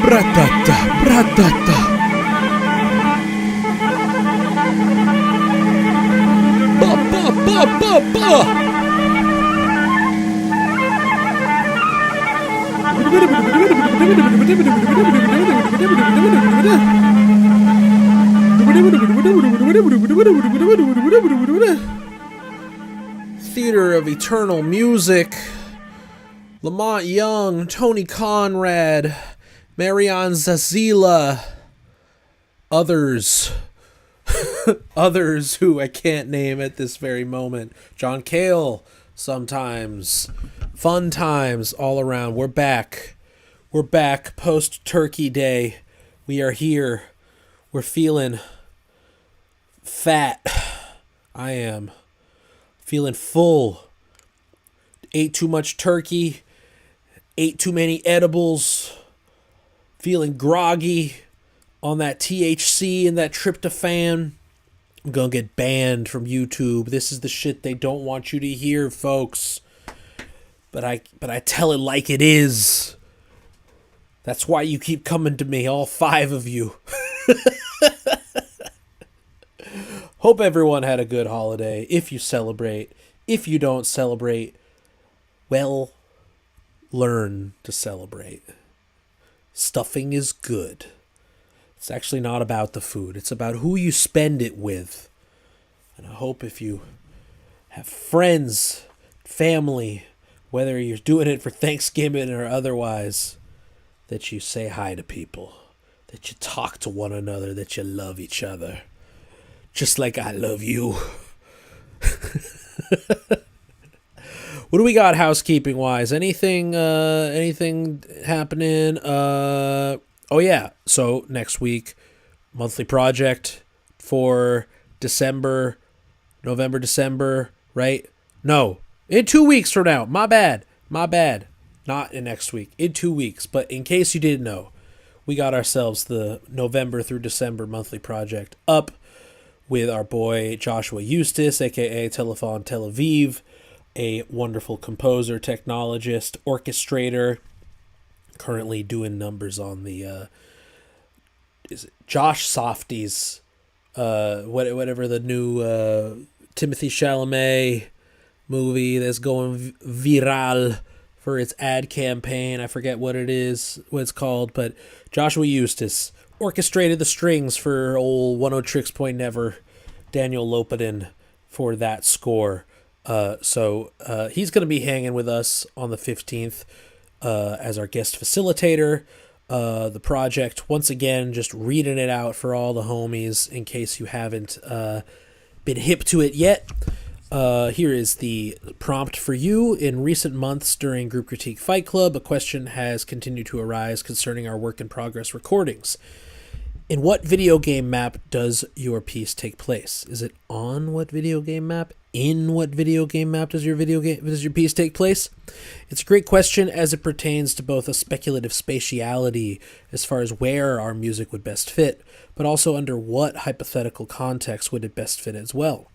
Bratata, bratata. Ba ba ba ba ba. Theater of Eternal Music. Lamont Young, Tony Conrad, Marianne Zazila, others who I can't name at this very moment. John Cale, sometimes. Fun times all around. We're back. We're back post-Turkey Day. We are here. We're feeling fat. I am. Feeling full. Ate too much turkey. Ate too many edibles. Feeling groggy on that THC and that tryptophan. I'm gonna get banned from YouTube. This is the shit they don't want you to hear, folks. But I tell it like it is. That's why you keep coming to me, all 5 of you. Hope everyone had a good holiday. If you celebrate. If you don't celebrate, well, learn to celebrate. Stuffing is good. It's actually not about the food. It's about who you spend it with. And I hope if you have friends, family, whether you're doing it for Thanksgiving or otherwise, that you say hi to people, that you talk to one another, that you love each other. Just like I love you. What do we got housekeeping wise? Anything happening? Oh yeah. So next week, monthly project for November, December, right? No, in 2 weeks from now. My bad. Not in next week, in 2 weeks. But in case you didn't know, we got ourselves the November through December monthly project up with our boy Joshua Eustace, aka Telefon Tel Aviv, a wonderful composer, technologist, orchestrator, currently doing numbers on the is it Josh Softy's whatever the new Timothy Chalamet movie that's going viral for its ad campaign. I forget what it's called, but Joshua Eustace orchestrated the strings for old One O Tricks Point Never, Daniel Lopatin, for that score. So he's going to be hanging with us on the 15th as our guest facilitator. The project, once again, just reading it out for all the homies in case you haven't been hip to it yet. Here is the prompt for you. In recent months during Group Critique Fight Club, a question has continued to arise concerning our work in progress recordings. In what video game map does your piece take place? Is it on what video game map? In what video game map does your piece take place? It's a great question as it pertains to both a speculative spatiality as far as where our music would best fit, but also under what hypothetical context would it best fit as well.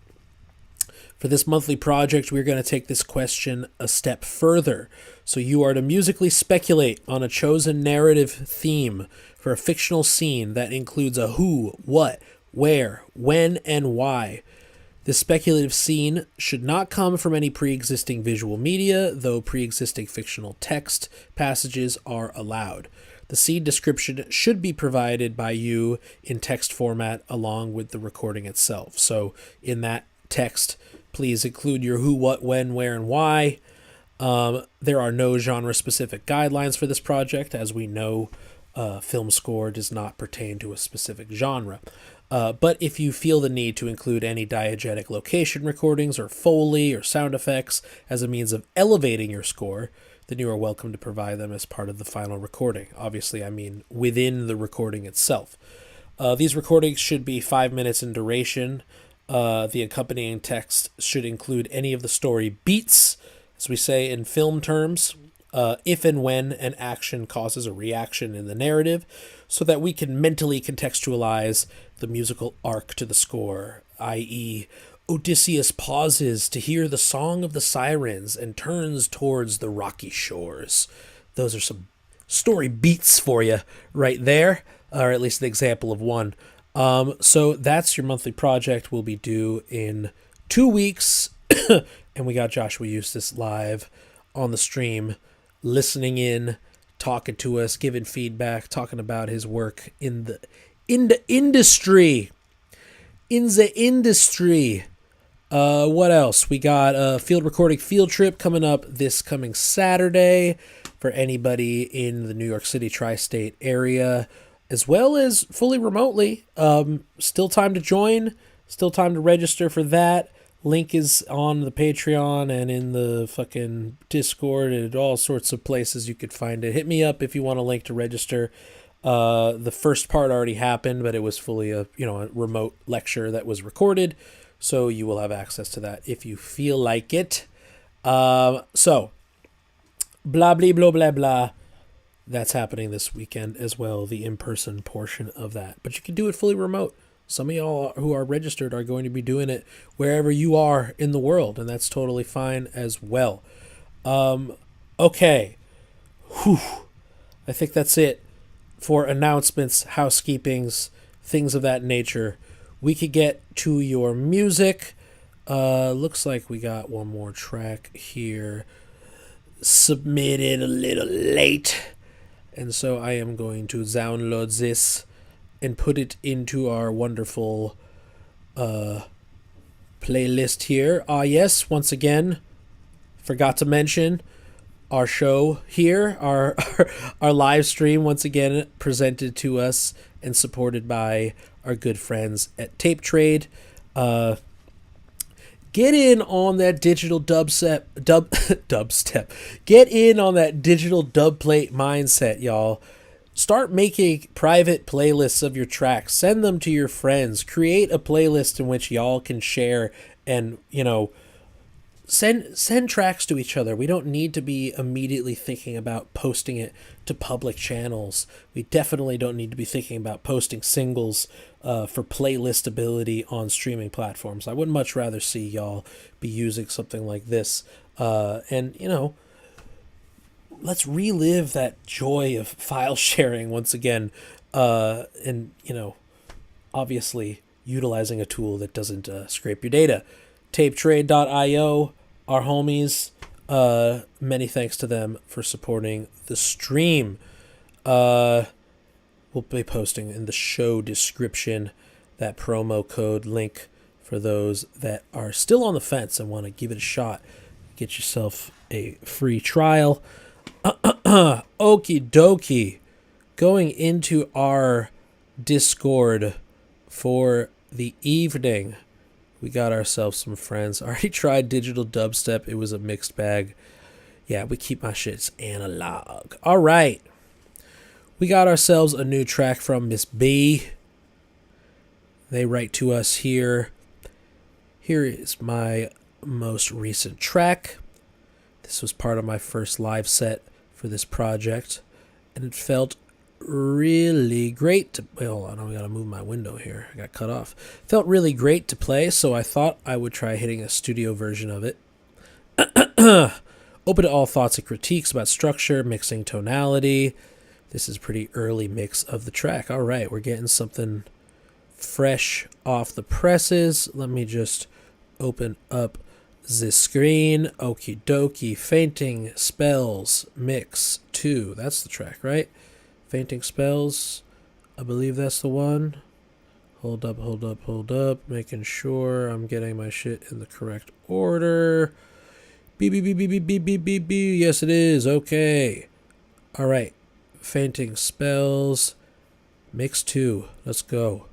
For this monthly project, we're going to take this question a step further. So you are to musically speculate on a chosen narrative theme for a fictional scene that includes a who, what, where, when, and why. This speculative scene should not come from any pre-existing visual media, though pre-existing fictional text passages are allowed. The scene description should be provided by you in text format along with the recording itself. So in that text, please include your who, what, when, where, and why. There are no genre-specific guidelines for this project. As we know, film score does not pertain to a specific genre. But if you feel the need to include any diegetic location recordings or Foley or sound effects as a means of elevating your score, then you are welcome to provide them as part of the final recording. Obviously, I mean within the recording itself. These recordings should be 5 minutes in duration. The accompanying text should include any of the story beats, as we say in film terms, if and when an action causes a reaction in the narrative, so that we can mentally contextualize the musical arc to the score, i.e., Odysseus pauses to hear the song of the sirens and turns towards the rocky shores. Those are some story beats for you right there, or at least the example of one. So that's your monthly project. Will be due in 2 weeks, and we got Joshua Eustace live on the stream, listening in, talking to us, giving feedback, talking about his work in the industry. In the industry. What else? We got a field recording field trip coming up this coming Saturday for anybody in the New York City tri-state area, as well as fully remotely. Still time to join, still time to register for that. Link is on the Patreon and in the fucking Discord and all sorts of places you could find it. Hit me up if you want a link to register. The first part already happened, but it was fully a remote lecture that was recorded, so you will have access to that if you feel like it. So, blah, blah, blah, blah, blah. That's happening this weekend as well, the in-person portion of that. But you can do it fully remote. Some of y'all who are registered are going to be doing it wherever you are in the world, and that's totally fine as well. Okay. Whew. I think that's it for announcements, housekeepings, things of that nature. We could get to your music. Looks like we got one more track here submitted a little late. And so I am going to download this and put it into our wonderful playlist here. Yes, once again, forgot to mention our show here, our live stream, once again presented to us and supported by our good friends at Tape Trade. Get in on that digital dubstep. Get in on that digital dub plate mindset, y'all. Start making private playlists of your tracks. Send them to your friends. Create a playlist in which y'all can share and, send tracks to each other. We don't need to be immediately thinking about posting it to public channels. We definitely don't need to be thinking about posting singles for playlistability on streaming platforms. I would much rather see y'all be using something like this. Let's relive that joy of file sharing once again. Obviously utilizing a tool that doesn't scrape your data. TapeTrade.io, our homies. Many thanks to them for supporting the stream. We'll be posting in the show description that promo code link for those that are still on the fence and want to give it a shot. Get yourself a free trial. Okie dokie. Going into our Discord for the evening. We got ourselves some friends. I already tried digital dubstep. It was a mixed bag. Yeah, we keep my shits analog. All right. We got ourselves a new track from Miss B. They write to us here. Here is my most recent track. This was part of my first live set for this project, and it felt really great to... Wait, hold on. I gotta move my window here. I got cut off. Felt really great to play, so I thought I would try hitting a studio version of it. Open to all thoughts and critiques about structure, mixing, tonality. This is a pretty early mix of the track. All right, we're getting something fresh off the presses. Let me just open up the screen. Okie dokie. Fainting Spells Mix 2. That's the track, right? Fainting Spells. I believe that's the one. Hold up. Making sure I'm getting my shit in the correct order. Beep. Yes, it is. Okay. All right. Fainting Spells Mix 2. Let's go.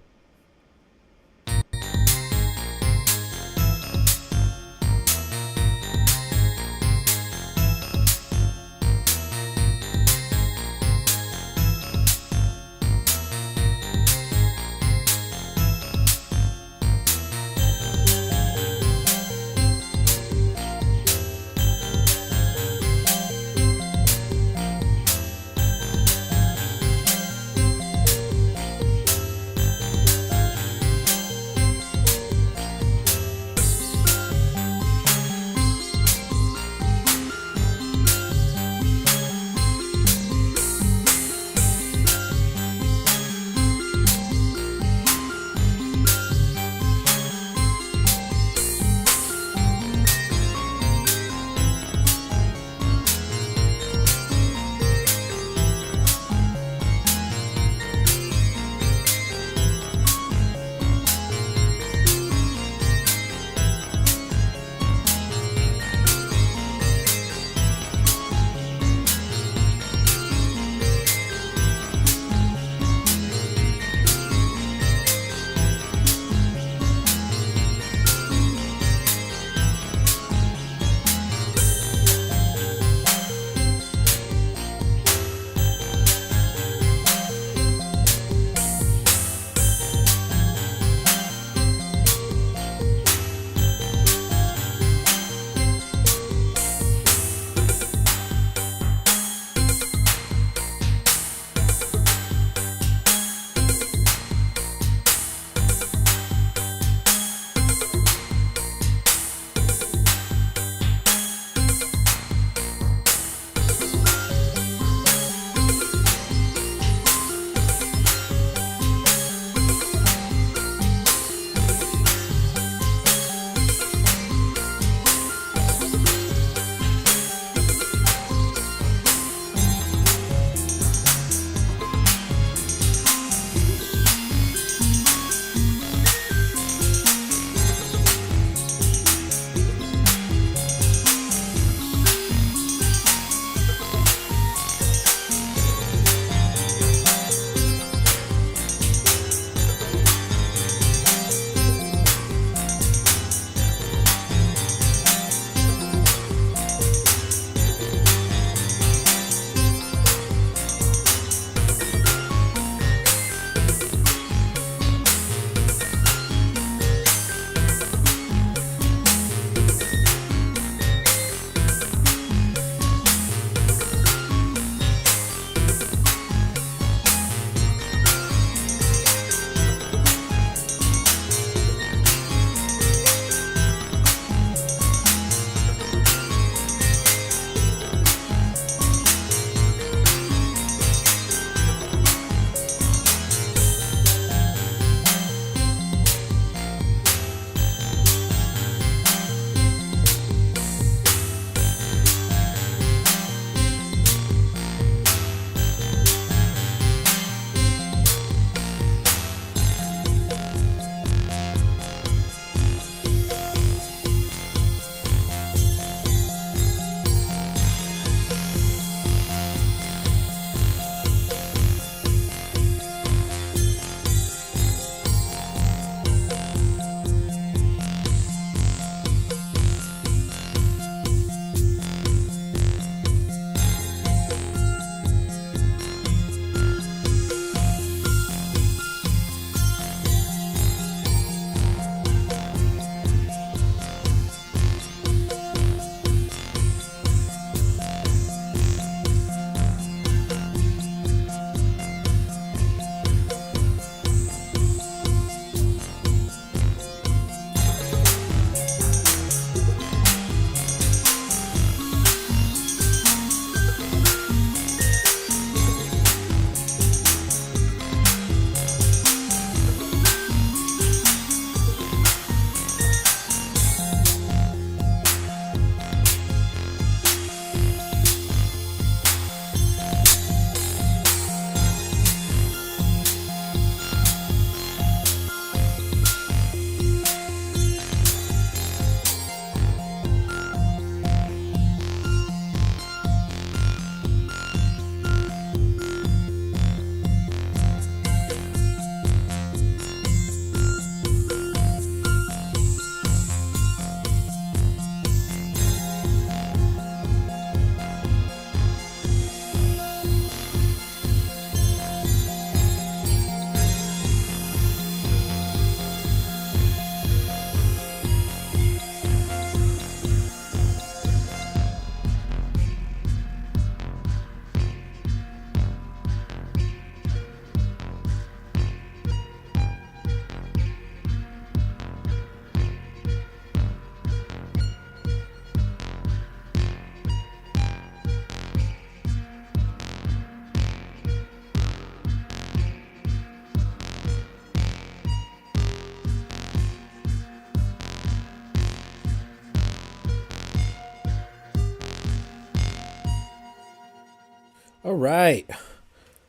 All right.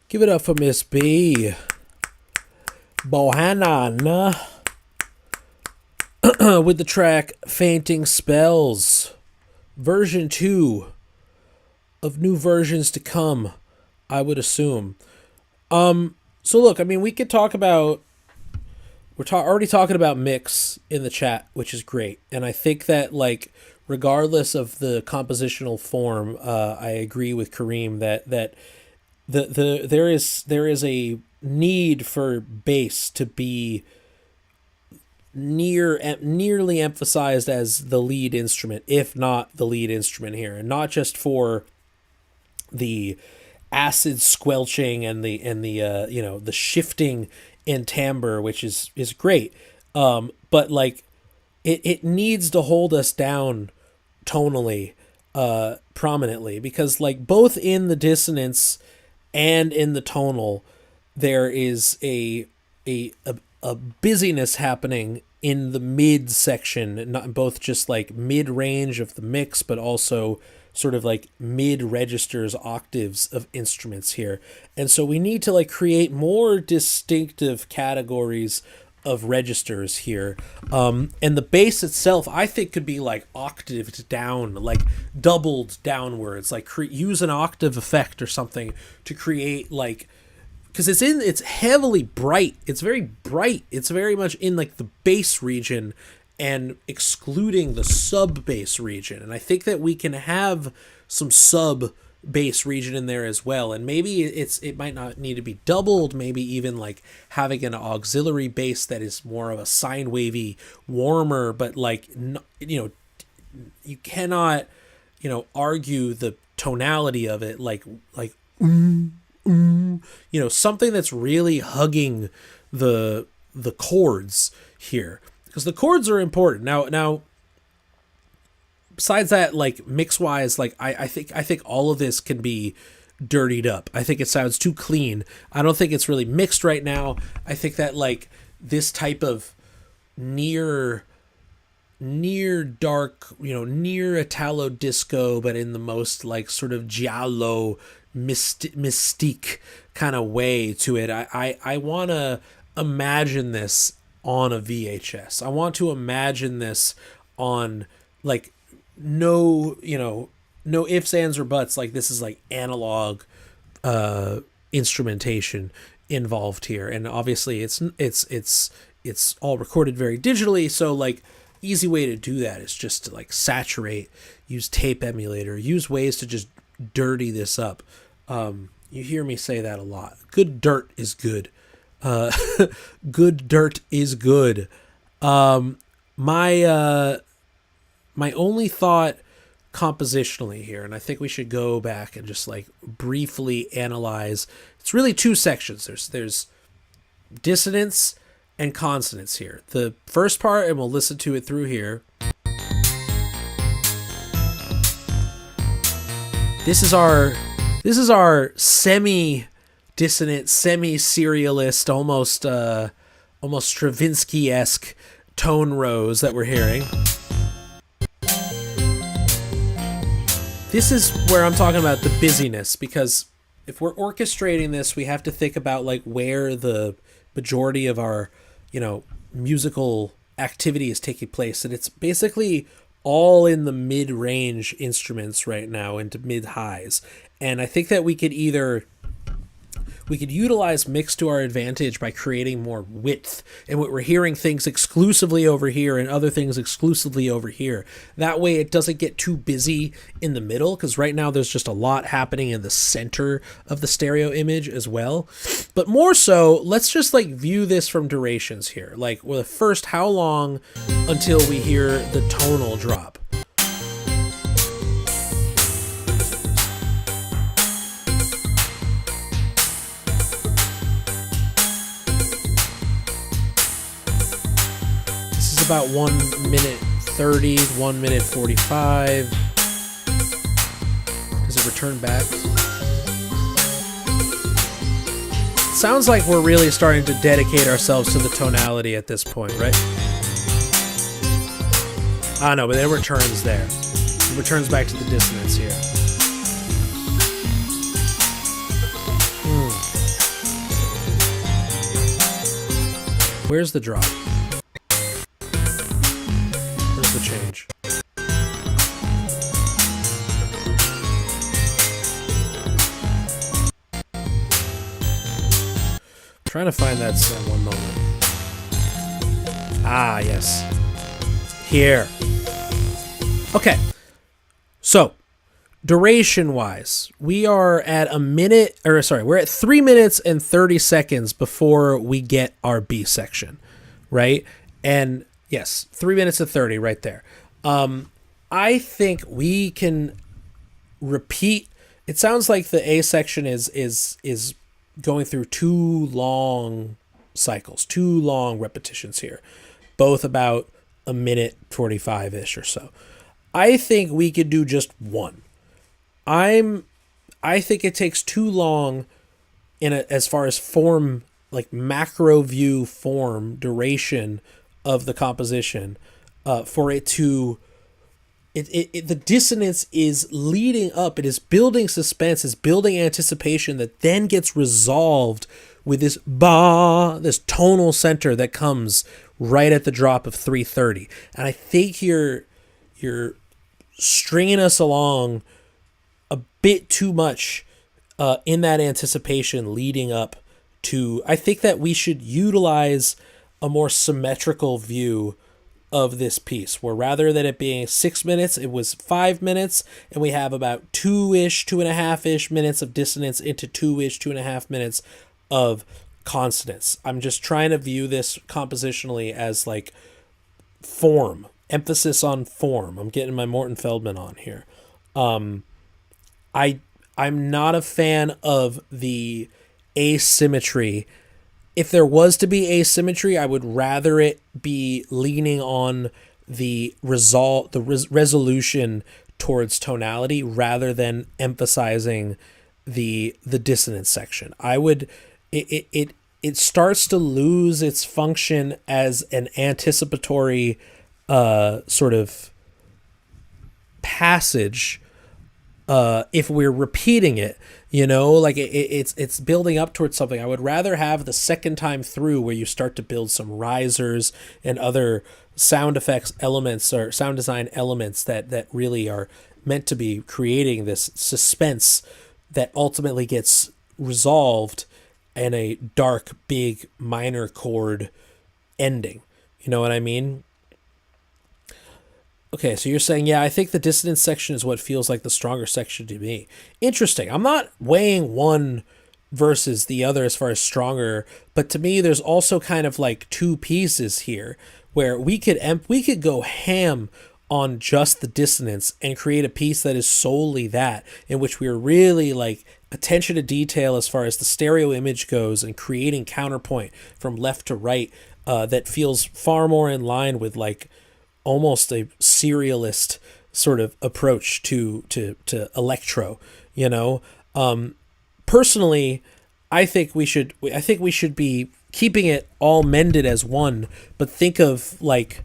Give it up for Miss B. Bohannon. With the track Fainting Spells. Version 2 of new versions to come, I would assume. So look, I mean, we could talk about... We're already talking about mix in the chat, which is great. And I think that, like, regardless of the compositional form, I agree with Kareem that there is a need for bass to be nearly emphasized as the lead instrument, if not the lead instrument here, and not just for the acid squelching and the shifting in timbre, which is great, but like it needs to hold us down tonally prominently, because like both in the dissonance and in the tonal there is a busyness happening in the mid section, not both just like mid range of the mix, but also sort of like mid registers, octaves of instruments here. And so we need to like create more distinctive categories of registers here. And the bass itself, I think, could be like octaved down, like doubled downwards, like use an octave effect or something to create like, because it's heavily bright. It's very bright. It's very much in like the bass region and excluding the sub bass region. And I think that we can have some sub bass region in there as well. And maybe it might not need to be doubled. Maybe even like having an auxiliary bass that is more of a sine wavy, warmer, but like, you cannot, argue the tonality of it. Like, something that's really hugging the chords here, because the chords are important. Now, besides that, like mix wise, like I think all of this can be dirtied up. I think it sounds too clean. I don't think it's really mixed right now. I think that like this type of near dark, near Italo disco, but in the most like sort of giallo mystique kind of way to it. I want to imagine this on a VHS. I want to imagine this on like no ifs, ands, or buts. Like this is like analog instrumentation involved here, and obviously it's all recorded very digitally. So like easy way to do that is just to like saturate, use tape emulator, use ways to just dirty this up. You hear me say that a lot. Good dirt is good. Good dirt is good. My only thought compositionally here, and I think we should go back and just like briefly analyze. It's really two sections. There's dissonance and consonance here. The first part, and we'll listen to it through here. This is our semi-dissonant, semi-serialist, almost Stravinsky-esque tone rows that we're hearing. This is where I'm talking about the busyness, because if we're orchestrating this, we have to think about like where the majority of our, musical activity is taking place, and it's basically all in the mid-range instruments right now, into mid-highs. And I think that we could utilize mix to our advantage by creating more width, and what we're hearing things exclusively over here and other things exclusively over here. That way it doesn't get too busy in the middle, because right now there's just a lot happening in the center of the stereo image as well. But more so, let's just like view this from durations here. Like, well, first, how long until we hear the tonal drop? About 1 minute 30, 1 minute 45. Does it return back? Sounds like we're really starting to dedicate ourselves to the tonality at this point, right? I know, but it returns there. It returns back to the dissonance here. Where's the drop? Where's the change? Trying to find that one moment. Ah, yes. Here. Okay. So, duration-wise, we are at we're at 3 minutes and 30 seconds before we get our B section, right? And yes, 3 minutes and 30 right there. I think we can repeat. It sounds like the A section is going through 2 long cycles, 2 long repetitions here, both about a minute 45-ish or so. I think we could do just one. I think it takes too long as far as form, like macro view form duration of the composition, for it to. The dissonance is leading up. It is building suspense. It's building anticipation that then gets resolved with this this tonal center that comes right at the drop of 3:30. And I think you're stringing us along a bit too much in that anticipation leading up to. I think that we should utilize a more symmetrical view of this piece, where rather than it being 6 minutes, it was 5 minutes, and we have about 2.5-ish minutes of dissonance into 2.5 minutes of consonance. I'm just trying to view this compositionally as like form, emphasis on form. I'm getting my Morton Feldman on here. I'm not a fan of the asymmetry. If there was to be asymmetry, I would rather it be leaning on the resolution towards tonality rather than emphasizing the dissonance section. It starts to lose its function as an anticipatory sort of passage if we're repeating it. Like it's building up towards something. I would rather have the second time through where you start to build some risers and other sound effects elements or sound design elements that really are meant to be creating this suspense that ultimately gets resolved in a dark, big minor chord ending. You know what I mean? Okay, so you're saying, yeah, I think the dissonance section is what feels like the stronger section to me. Interesting. I'm not weighing one versus the other as far as stronger, but to me, there's also kind of like 2 pieces here where we could go ham on just the dissonance and create a piece that is solely that, in which we're really like attention to detail as far as the stereo image goes and creating counterpoint from left to right that feels far more in line with like almost a serialist sort of approach to electro, personally, I think we should be keeping it all mended as one, but think of like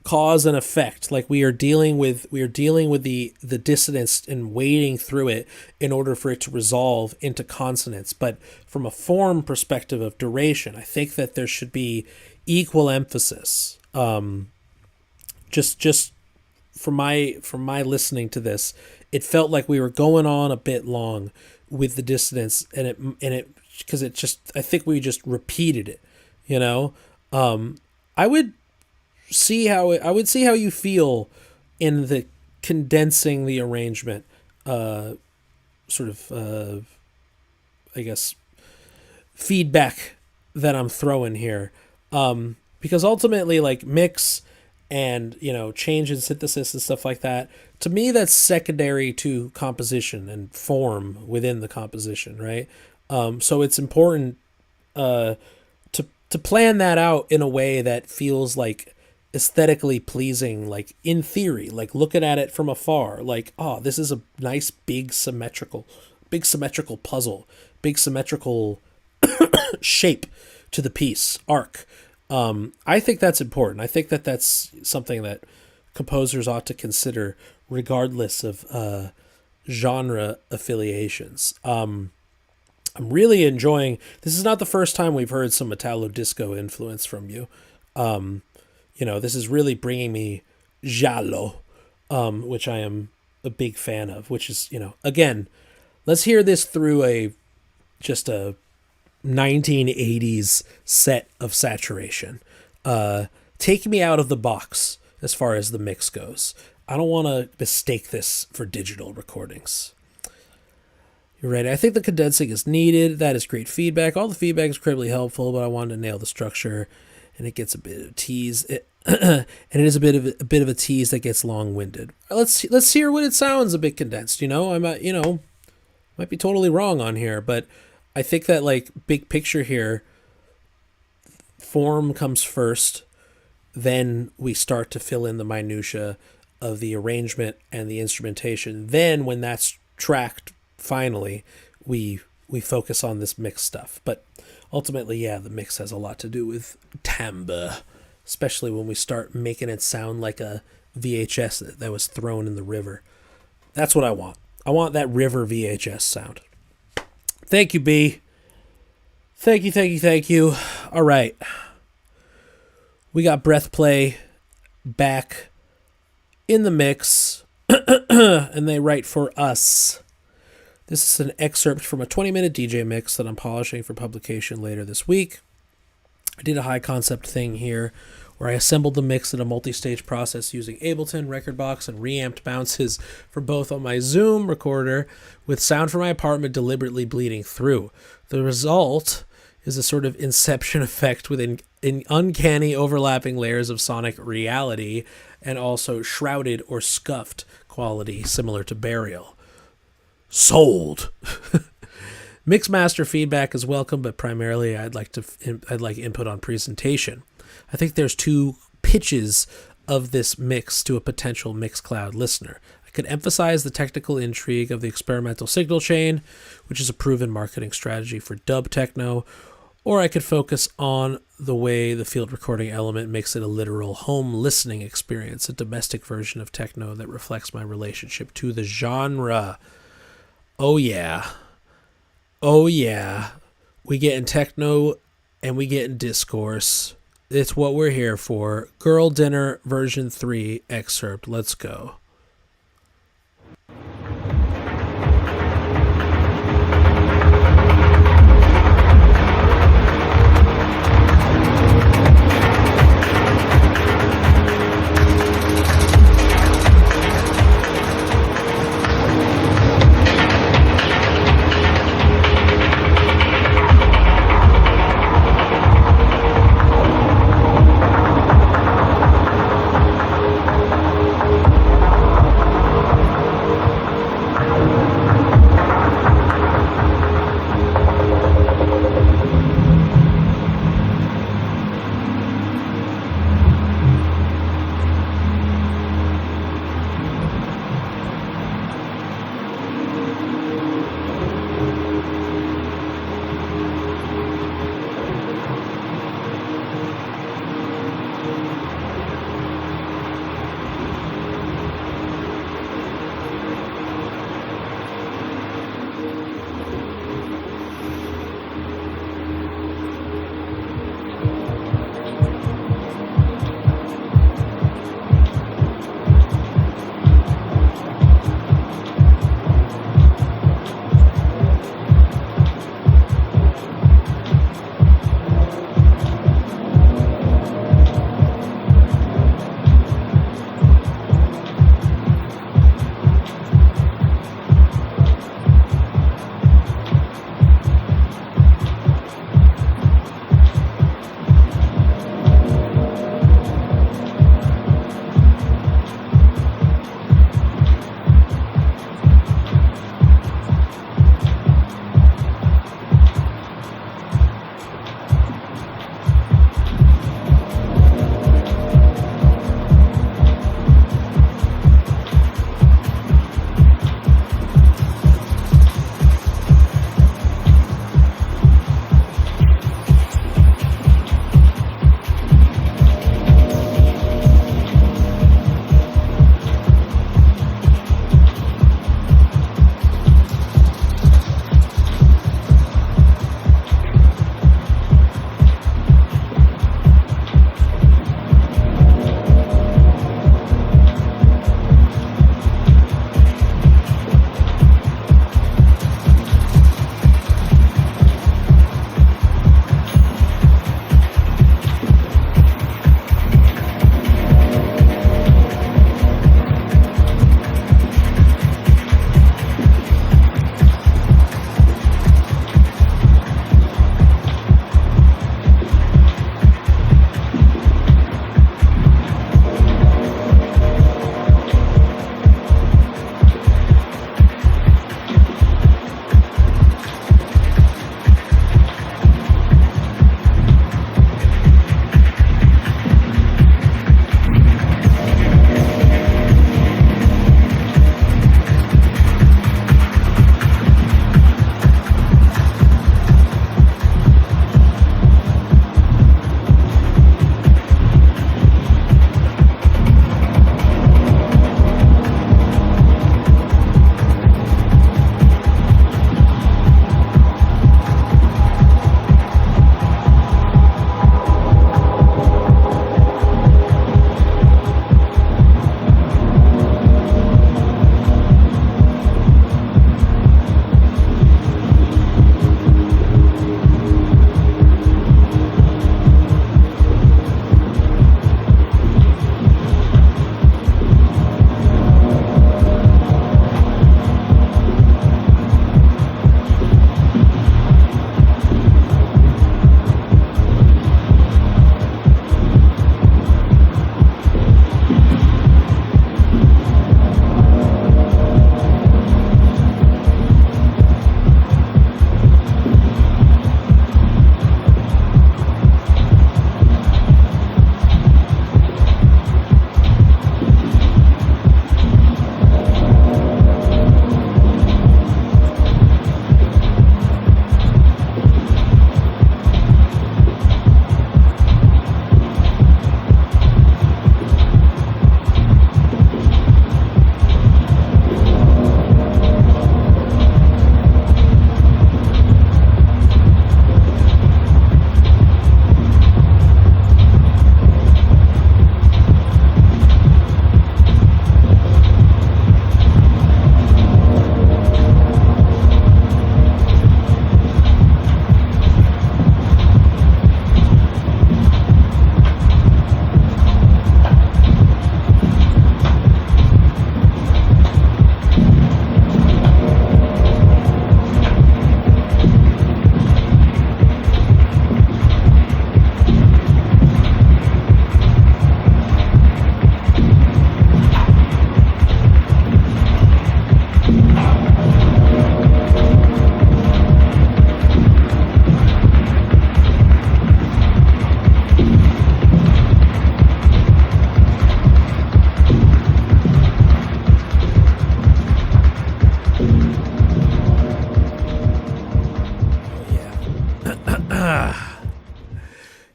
cause and effect. Like we are dealing with the dissonance and wading through it in order for it to resolve into consonance. But from a form perspective of duration, I think that there should be equal emphasis. Just from my listening to this, it felt like we were going on a bit long with the dissonance, and it because it just, I think we just repeated it, I would see how you feel in the condensing the arrangement, sort of I guess feedback that I'm throwing here, because ultimately like mix and change in synthesis and stuff like that, to me that's secondary to composition and form within the composition, right? So it's important to plan that out in a way that feels like aesthetically pleasing, like in theory, like looking at it from afar, like, oh, this is a nice big symmetrical puzzle, big symmetrical shape to the piece, arc. I think that's important. I think that that's something that composers ought to consider regardless of genre affiliations. I'm really enjoying. This is not the first time we've heard some Italo disco influence from you. This is really bringing me giallo, which I am a big fan of. Which is, again, let's hear this through a 1980s set of saturation. Take me out of the box as far as the mix goes. I don't want to mistake this for digital recordings. You're right. I think the condensing is needed. That is great feedback. All the feedback is incredibly helpful, but I wanted to nail the structure, and it gets a bit of a tease. And it is a bit of a tease that gets long-winded. Let's hear what it sounds a bit condensed. I might be totally wrong on here, but I think that like big picture here, form comes first, then we start to fill in the minutia of the arrangement and the instrumentation. Then when that's tracked, finally, we focus on this mix stuff. But ultimately, yeah, the mix has a lot to do with timbre, especially when we start making it sound like a VHS that was thrown in the river. That's what I want. I want that river VHS sound. Thank you, B. Thank you. All right. We got Breath Play back in the mix, and they write for us. This is an excerpt from a 20-minute DJ mix that I'm polishing for publication later this week. I did a high concept thing here where I assembled the mix in a multi-stage process using Ableton, Rekordbox, and reamped bounces for both on my Zoom recorder with sound from my apartment deliberately bleeding through. The result is a sort of inception effect with in uncanny overlapping layers of sonic reality and also shrouded or scuffed quality similar to Burial. Sold! Mixmaster feedback is welcome, but primarily I'd like input on presentation. I think there's two pitches of this mix to a potential Mixcloud listener. I could emphasize the technical intrigue of the experimental signal chain, which is a proven marketing strategy for dub techno, or I could focus on the way the field recording element makes it a literal home listening experience, a domestic version of techno that reflects my relationship to the genre. Oh yeah. We get in techno and we get in discourse. It's what we're here for. Girl Dinner version 3 excerpt. Let's go.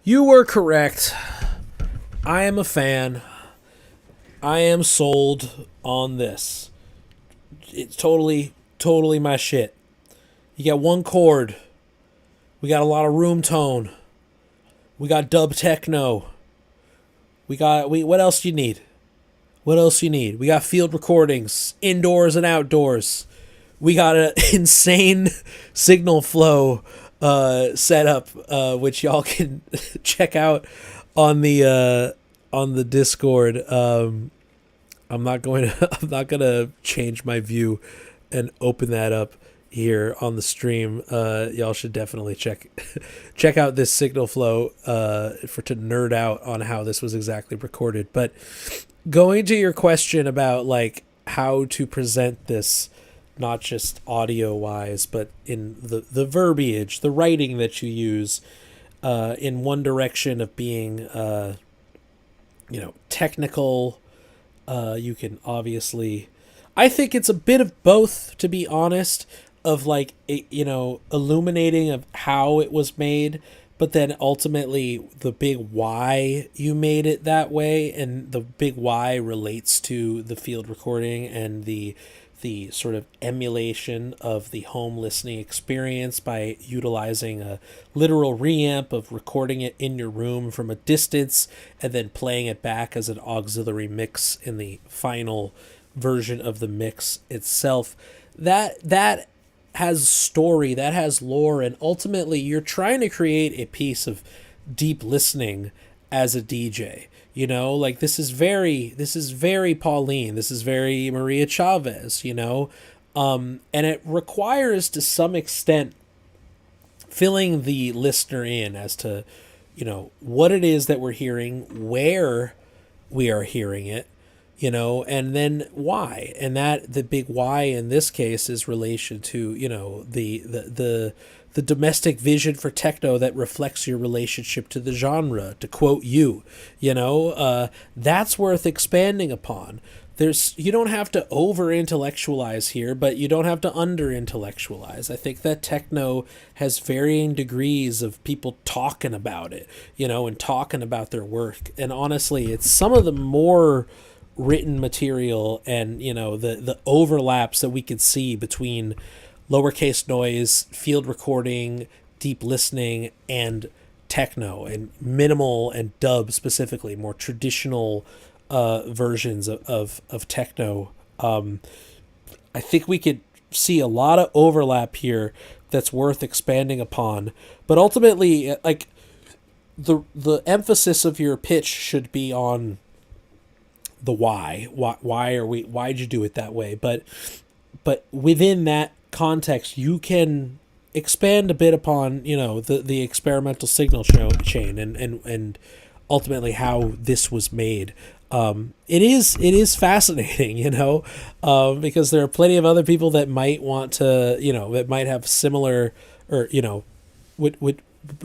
You were correct. I am a fan. I am sold on this. It's totally my shit. You got one chord. We got a lot of room tone. We got dub techno. What else do you need? What else do you need? We got field recordings, indoors and outdoors. We got an insane signal flow setup, which y'all can check out on the Discord. I'm not gonna change my view and open that up here on the stream. Y'all should definitely check out this signal flow to nerd out on how this was exactly recorded. But going to your question about like how to present this, not just audio wise, but in the verbiage, the writing that you use, in one direction of being technical. You can obviously, I think it's a bit of both, to be honest, of like, illuminating of how it was made, but then ultimately the big why you made it that way, and the big why relates to the field recording and the sort of emulation of the home listening experience by utilizing a literal reamp of recording it in your room from a distance and then playing it back as an auxiliary mix in the final version of the mix itself. That has story, that has lore, and ultimately you're trying to create a piece of deep listening as a DJ. Like this is very Pauline. This is very Maria Chavez, and it requires to some extent filling the listener in as to, what it is that we're hearing, where we are hearing it, and then why. And that the big why in this case is relation to, the domestic vision for techno that reflects your relationship to the genre, to quote you. That's worth expanding upon. You don't have to over-intellectualize here, but you don't have to under-intellectualize. I think that techno has varying degrees of people talking about it, and talking about their work. And honestly, it's some of the more written material and, the overlaps that we could see between lowercase noise, field recording, deep listening, and techno, and minimal and dub specifically, more traditional versions of techno. I think we could see a lot of overlap here that's worth expanding upon. But ultimately, like the emphasis of your pitch should be on the why. Why'd you do it that way? But within that context, you can expand a bit upon the experimental signal chain and ultimately how this was made. It is fascinating, because there are plenty of other people that might want to, that might have similar, or would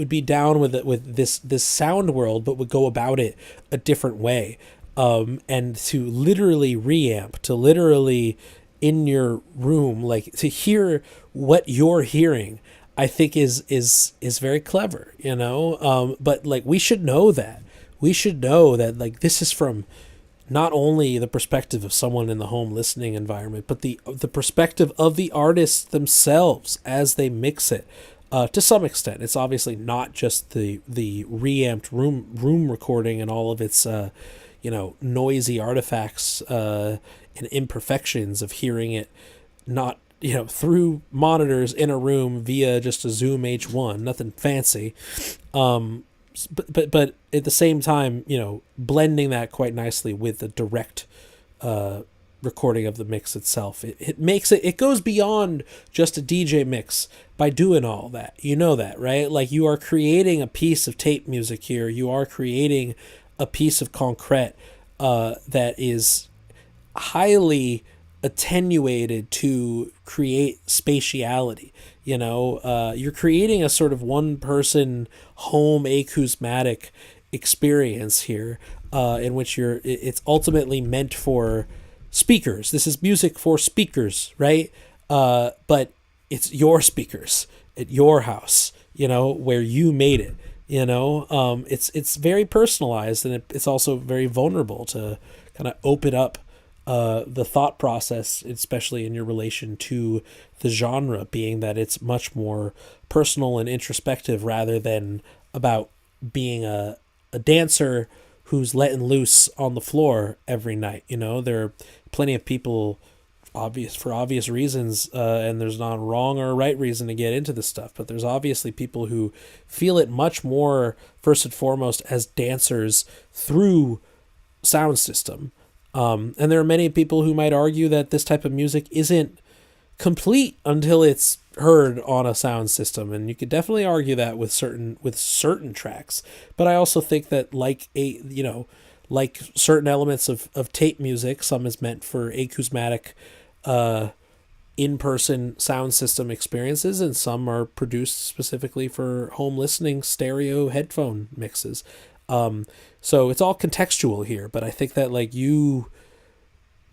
be down with this sound world, but would go about it a different way. And to literally reamp, to literally in your room, like to hear what you're hearing, I think is very clever, but like we should know that like this is from not only the perspective of someone in the home listening environment, but the perspective of the artists themselves as they mix it. To some extent, it's obviously not just the reamped room recording and all of its noisy artifacts and imperfections of hearing it not through monitors in a room via just a Zoom H1, nothing fancy, but at the same time blending that quite nicely with the direct recording of the mix itself. It makes it goes beyond just a DJ mix by doing all that, that, right? Like you are creating a piece of tape music here, you are creating a piece of concrete that is highly attenuated to create spatiality. You're creating a sort of one-person home acousmatic experience here, in which it's ultimately meant for speakers. This is music for speakers, right? But it's your speakers at your house, where you made it. It's very personalized, and it's also very vulnerable to kind of open up the thought process, especially in your relation to the genre, being that it's much more personal and introspective rather than about being a dancer who's letting loose on the floor every night. There are plenty of people, for obvious reasons, and there's not a wrong or a right reason to get into this stuff, but there's obviously people who feel it much more first and foremost as dancers through sound system. And there are many people who might argue that this type of music isn't complete until it's heard on a sound system, and you could definitely argue that with certain tracks. But I also think that like certain elements of tape music, some is meant for acousmatic in-person sound system experiences, and some are produced specifically for home listening stereo headphone mixes. So it's all contextual here, but I think that you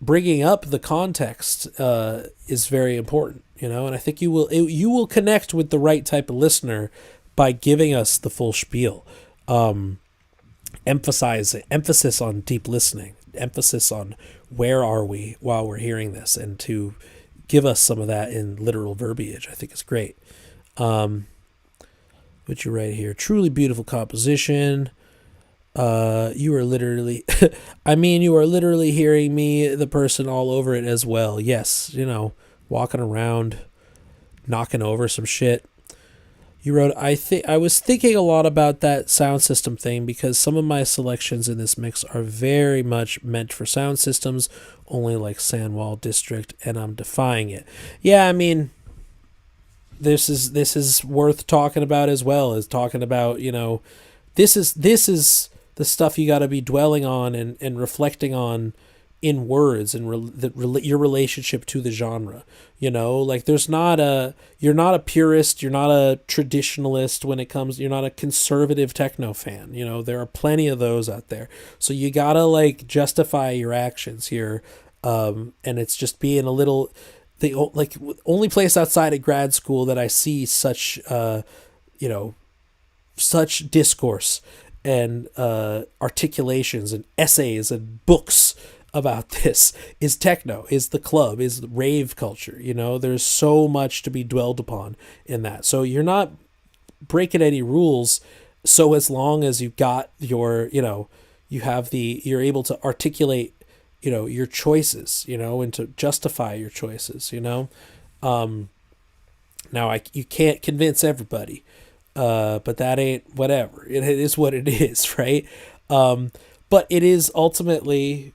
bringing up the context is very important, and I think you will connect with the right type of listener by giving us the full spiel. Emphasis on deep listening, emphasis on where are we while we're hearing this, and to give us some of that in literal verbiage, I think is great. What you write here, truly beautiful composition. You are literally, you are literally hearing me, the person, all over it as well. Yes, walking around, knocking over some shit. You wrote, I was thinking a lot about that sound system thing because some of my selections in this mix are very much meant for sound systems, only like Sandwall District, and I'm defying it. Yeah, this is worth talking about as well, as talking about, this is the stuff you got to be dwelling on and reflecting on in words, and your relationship to the genre. There's you're not a purist, you're not a traditionalist when it comes, you're not a conservative techno fan. There are plenty of those out there. So you gotta justify your actions here. And it's just being a little, the only place outside of grad school that I see such, such discourse and articulations and essays and books about this is techno, is the club, is the rave culture. There's so much to be dwelled upon in that. So you're not breaking any rules. So as long as you've got your, you're able to articulate, your choices, and to justify your choices, Now you can't convince everybody, but that ain't whatever. It is what it is, right? But it is ultimately,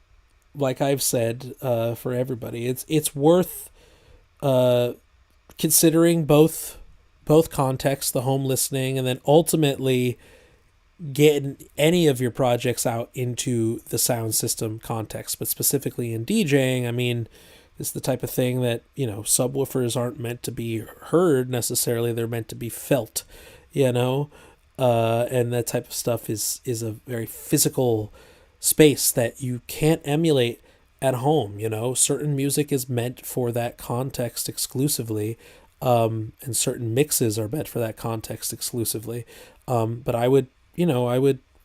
like I've said, for everybody, it's worth considering both contexts, the home listening, and then ultimately getting any of your projects out into the sound system context. But specifically in DJing, it's the type of thing that, subwoofers aren't meant to be heard necessarily, they're meant to be felt, and that type of stuff is a very physical space that you can't emulate at home. Certain music is meant for that context exclusively, and certain mixes are meant for that context exclusively. But I would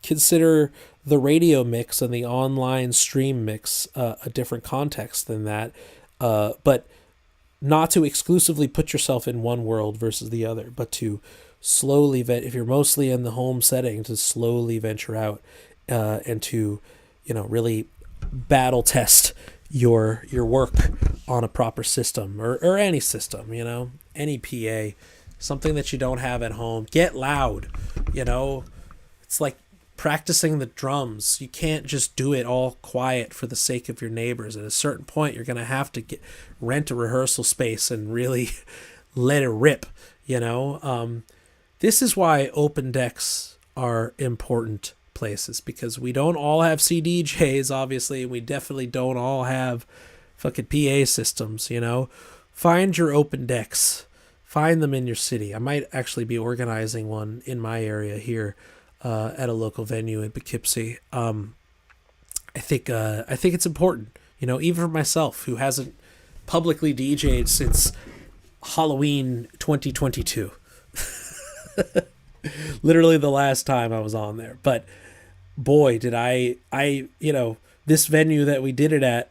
consider the radio mix and the online stream mix a different context than that, but not to exclusively put yourself in one world versus the other, but to slowly if you're mostly in the home setting, to slowly venture out and to really battle test your work on a proper system, or any system, any PA, something that you don't have at home. Get loud. It's like practicing the drums. You can't just do it all quiet for the sake of your neighbors. At a certain point, you're going to have to rent a rehearsal space and really let it rip. This is why open decks are important places, because we don't all have CDJs, obviously, and we definitely don't all have fucking PA systems. Find your open decks, find them in your city. I might actually be organizing one in my area here at a local venue in Poughkeepsie. I think it's important, even for myself, who hasn't publicly DJ'd since Halloween 2022. Literally the last time I was on there. But boy, did this venue that we did it at,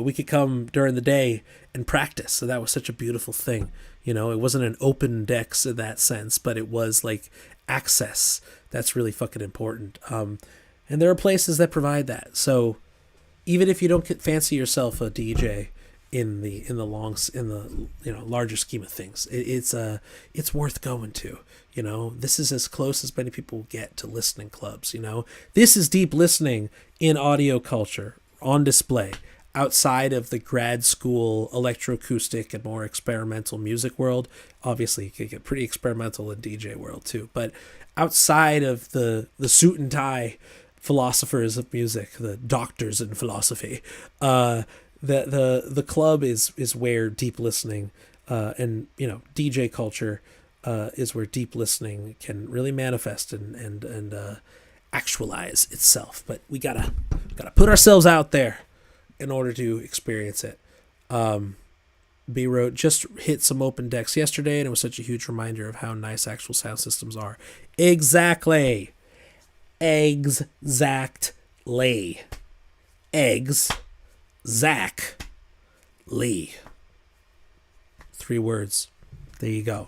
we could come during the day and practice. So that was such a beautiful thing. It wasn't an open decks in that sense, but it was like access. That's really fucking important. And there are places that provide that. So even if you don't fancy yourself a DJ in the larger scheme of things, it's worth going to. This is as close as many people get to listening clubs. This is deep listening in audio culture on display outside of the grad school electroacoustic and more experimental music world. Obviously, it can get pretty experimental in DJ world too, but outside of the suit and tie philosophers of music, the doctors in philosophy, the club is where deep listening and DJ culture is where deep listening can really manifest and actualize itself. But we gotta put ourselves out there in order to experience it. B wrote, just hit some open decks yesterday, and it was such a huge reminder of how nice actual sound systems are. Exactly. Exactly. Zach Lee. 3 words. There you go.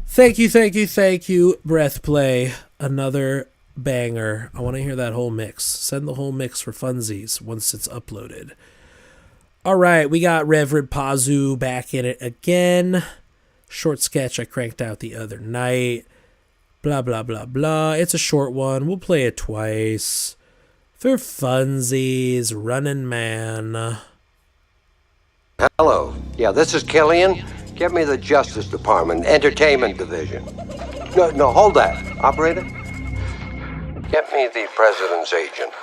Thank you, Breath Play. Another banger. I want to hear that whole mix. Send the whole mix for funsies once it's uploaded. All right, we got Reverend Pazu back in it again. Short sketch I cranked out the other night. Blah, blah, blah, blah. It's a short one. We'll play it twice. For funsies, Running Man. Hello. Yeah, this is Killian. Get me the Justice Department, Entertainment Division. No, hold that. Operator? Get me the President's agent.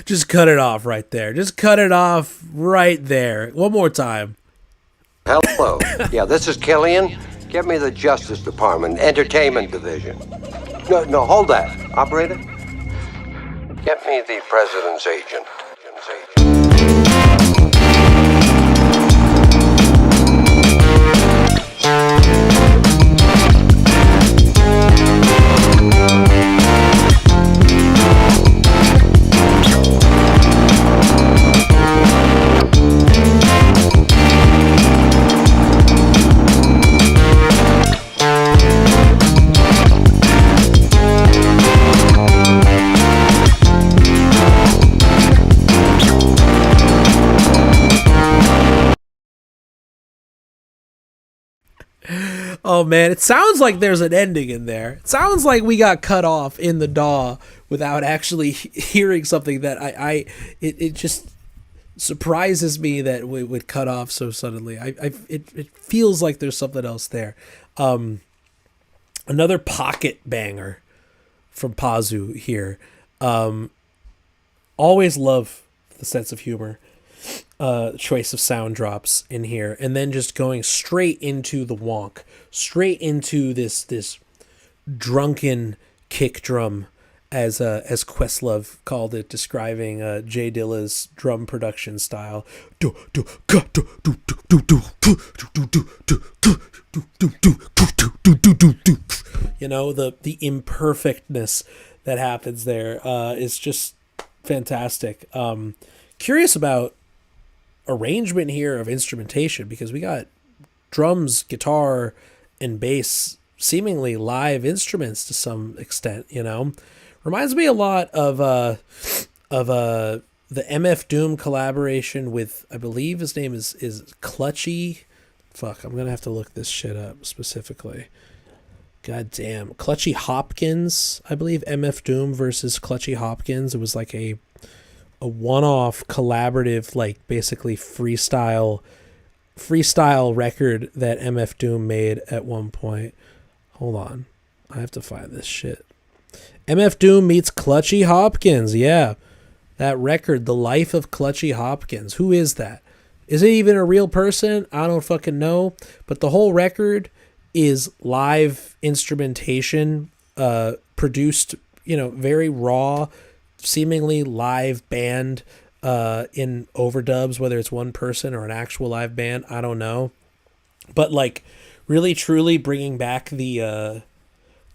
Just cut it off right there. Just cut it off right there. One more time. Hello. Yeah, this is Killian. Get me the Justice Department, Entertainment Division. No, hold that. Operator? Get me the President's agent. Oh man, it sounds like there's an ending in there. It sounds like we got cut off in the DAW without actually hearing something that it just surprises me that we would cut off so suddenly. It feels like there's something else there. Another pocket banger from Pazu here. Always love the sense of humor. Choice of sound drops in here, and then just going straight into the wonk, straight into this drunken kick drum, as Questlove called it, describing Jay Dilla's drum production style. You know, the imperfectness that happens there is just fantastic. Curious about arrangement here of instrumentation, because we got drums, guitar, and bass, seemingly live instruments to some extent. Reminds me a lot of the MF Doom collaboration with, I believe his name is Clutchy. Fuck, I'm gonna have to look this shit up specifically. God damn, Clutchy Hopkins, I believe. MF Doom versus Clutchy Hopkins. It was like a one-off collaborative, like basically freestyle freestyle record that MF Doom made at one point. Hold on. I have to find this shit. MF Doom meets Clutchy Hopkins. Yeah. That record, The Life of Clutchy Hopkins. Who is that? Is it even a real person? I don't fucking know. But the whole record is live instrumentation, produced, very raw, seemingly live band in overdubs, whether it's one person or an actual live band. I don't know. But like really truly bringing back the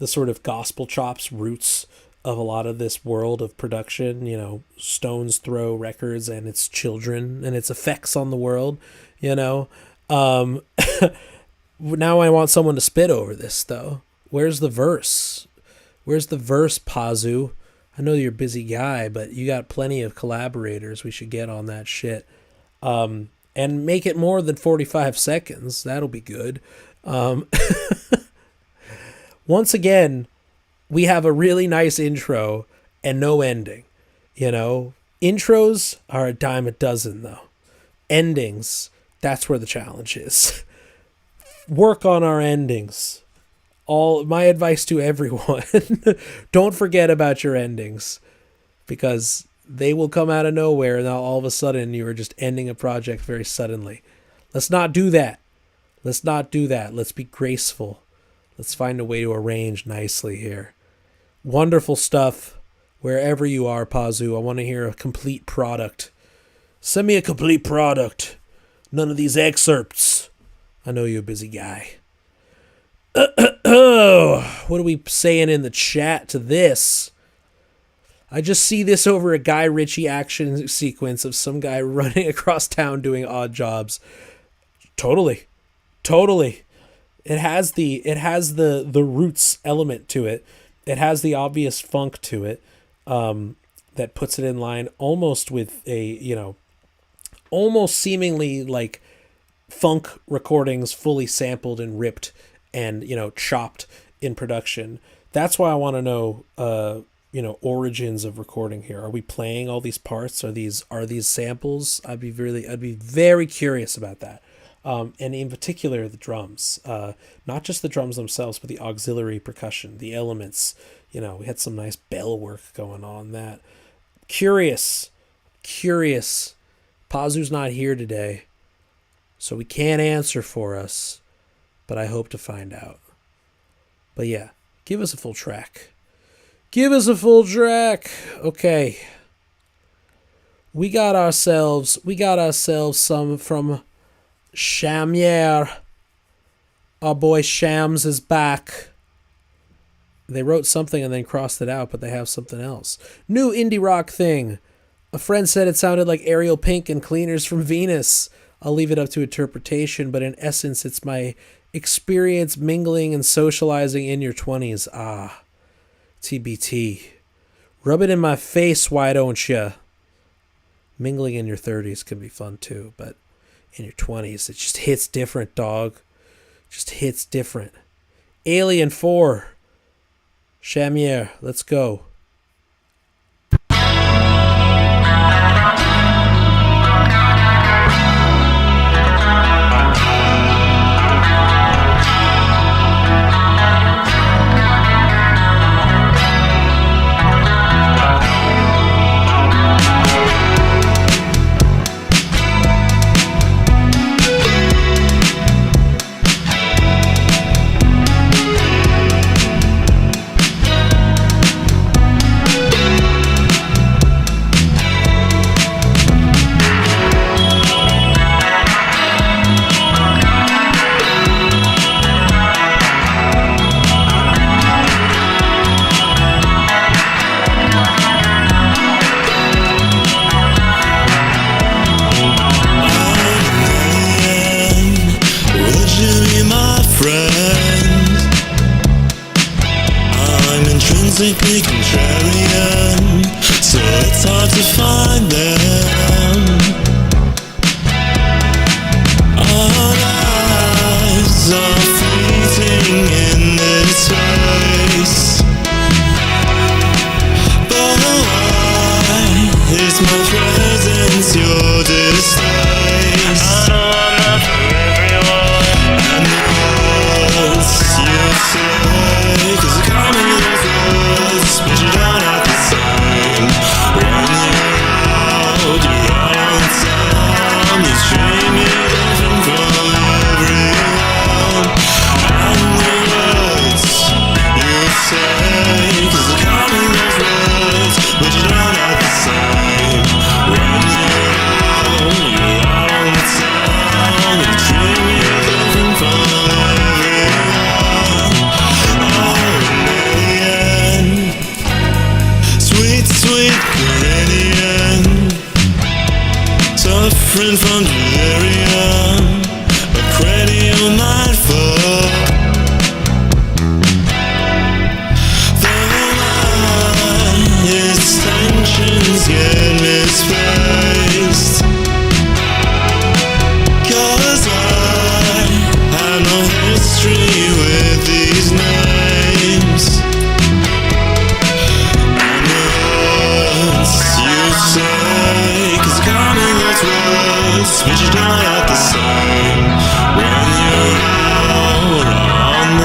sort of gospel chops roots of a lot of this world of production, Stone's Throw Records and its children and its effects on the world, Now I want someone to spit over this, though. Where's the verse? Where's the verse, Pazu? I know you're a busy guy, but you got plenty of collaborators. We should get on that shit. And make it more than 45 seconds. That'll be good. Once again, we have a really nice intro and no ending. Intros are a dime a dozen, though. Endings, that's where the challenge is. Work on our endings. My advice to everyone, don't forget about your endings, because they will come out of nowhere, and now all of a sudden you are just ending a project very suddenly. Let's not do that. Let's be graceful. Let's find a way to arrange nicely here. Wonderful stuff. Wherever you are, Pazu, I want to hear a complete product. Send me a complete product. None of these excerpts. I know you're a busy guy. What are we saying in the chat to this? I just see this over a Guy Ritchie action sequence of some guy running across town doing odd jobs. Totally. It has the roots element to it. It has the obvious funk to it, that puts it in line almost with a, almost seemingly like funk recordings fully sampled and ripped and, chopped in production. That's why I want to know, origins of recording here. Are we playing all these parts? Are these samples? I'd be very curious about that. And in particular, the drums, not just the drums themselves, but the auxiliary percussion, the elements. We had some nice bell work going on that. Curious. Pazu's not here today, so we can't answer for us, but I hope to find out. But yeah, give us a full track. Okay. We got ourselves some from Shamier. Our boy Shams is back. They wrote something and then crossed it out, but they have something else. New indie rock thing. A friend said it sounded like Ariel Pink and Cleaners from Venus. I'll leave it up to interpretation, but in essence, it's my experience mingling and socializing in your 20s. TBT. Rub it in my face, why don't ya? Mingling in your 30s can be fun too, but in your 20s, it just hits different, dog. Just hits different. Alien 4. Shamier, let's go. intrinsically contrarian, so it's hard to find them. Our lives are fleeting in this race, but why is my presence your disgrace? I know I'm not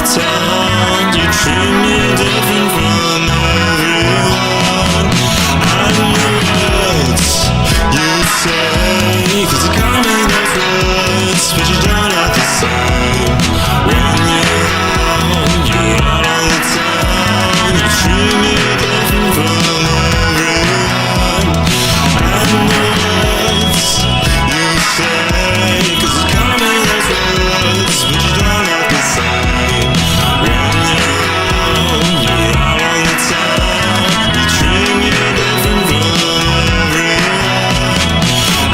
the town. You treat me different from everyone. I know words you say, 'cause you call me those words, but you don't have the same. When you're out on the town, you treat me different from everyone. I know words you say, 'cause you call me those words, but you don't have the same. When you're out on the town, you treat me different from everyone.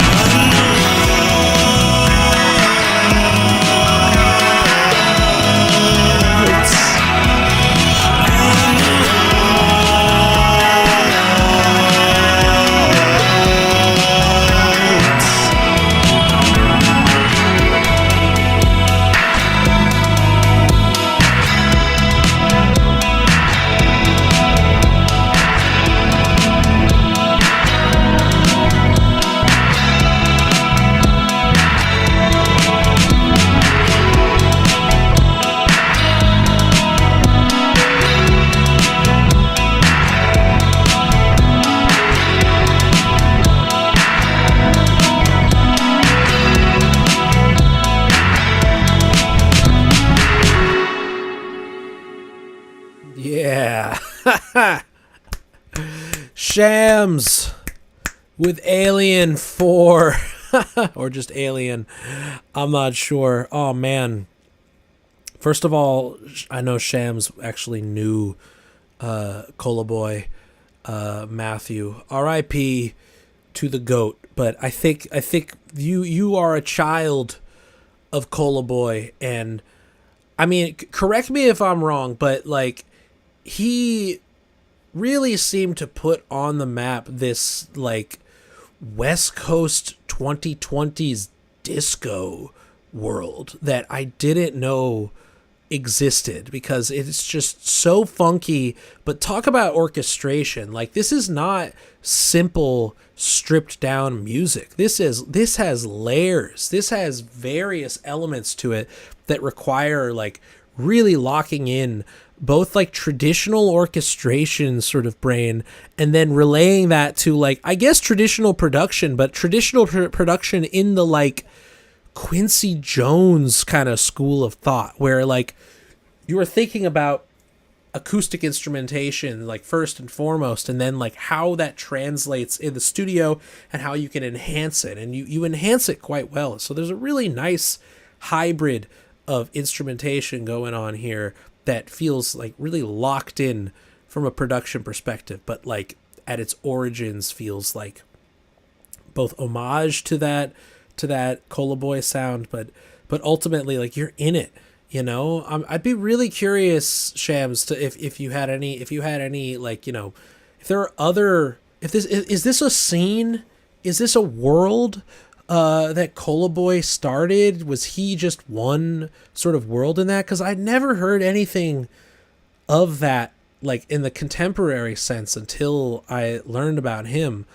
I know Yeah. Shams with Alien 4. Or just Alien. I'm not sure. Oh, man. First of all, I know Shams actually knew Cola Boy, Matthew. R.I.P. to the GOAT. But I think you are a child of Cola Boy, and I mean, correct me if I'm wrong, but like he really seemed to put on the map this like West Coast 2020s disco world that I didn't know existed, because it's just so funky. But talk about orchestration. Like, this is not simple stripped down music. This has layers. This has various elements to it that require like really locking in both like traditional orchestration sort of brain, and then relaying that to like, I guess, traditional production, but traditional production in the like Quincy Jones kind of school of thought, where like you were thinking about acoustic instrumentation like first and foremost, and then like how that translates in the studio and how you can enhance it, and you enhance it quite well. So there's a really nice hybrid of instrumentation going on here that feels like really locked in from a production perspective, but like at its origins feels like both homage to that Cola Boy sound, but ultimately like you're in it, you know. I'd be really curious, Shams, to if you had any like, you know, if there are other, if this is this a scene, is this a world that Cola Boy started? Was he just one sort of world in that? Because I'd never heard anything of that like in the contemporary sense until I learned about him.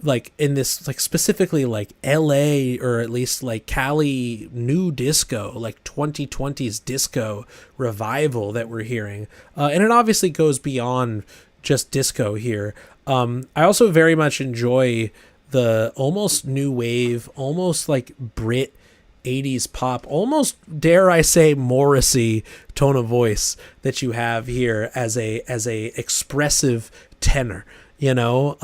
Like in this, like specifically like LA, or at least like Cali new disco, like 2020s disco revival that we're hearing. And it obviously goes beyond just disco here. I also very much enjoy the almost new wave, almost like Brit 80s pop, almost dare I say Morrissey tone of voice that you have here as a expressive tenor, you know,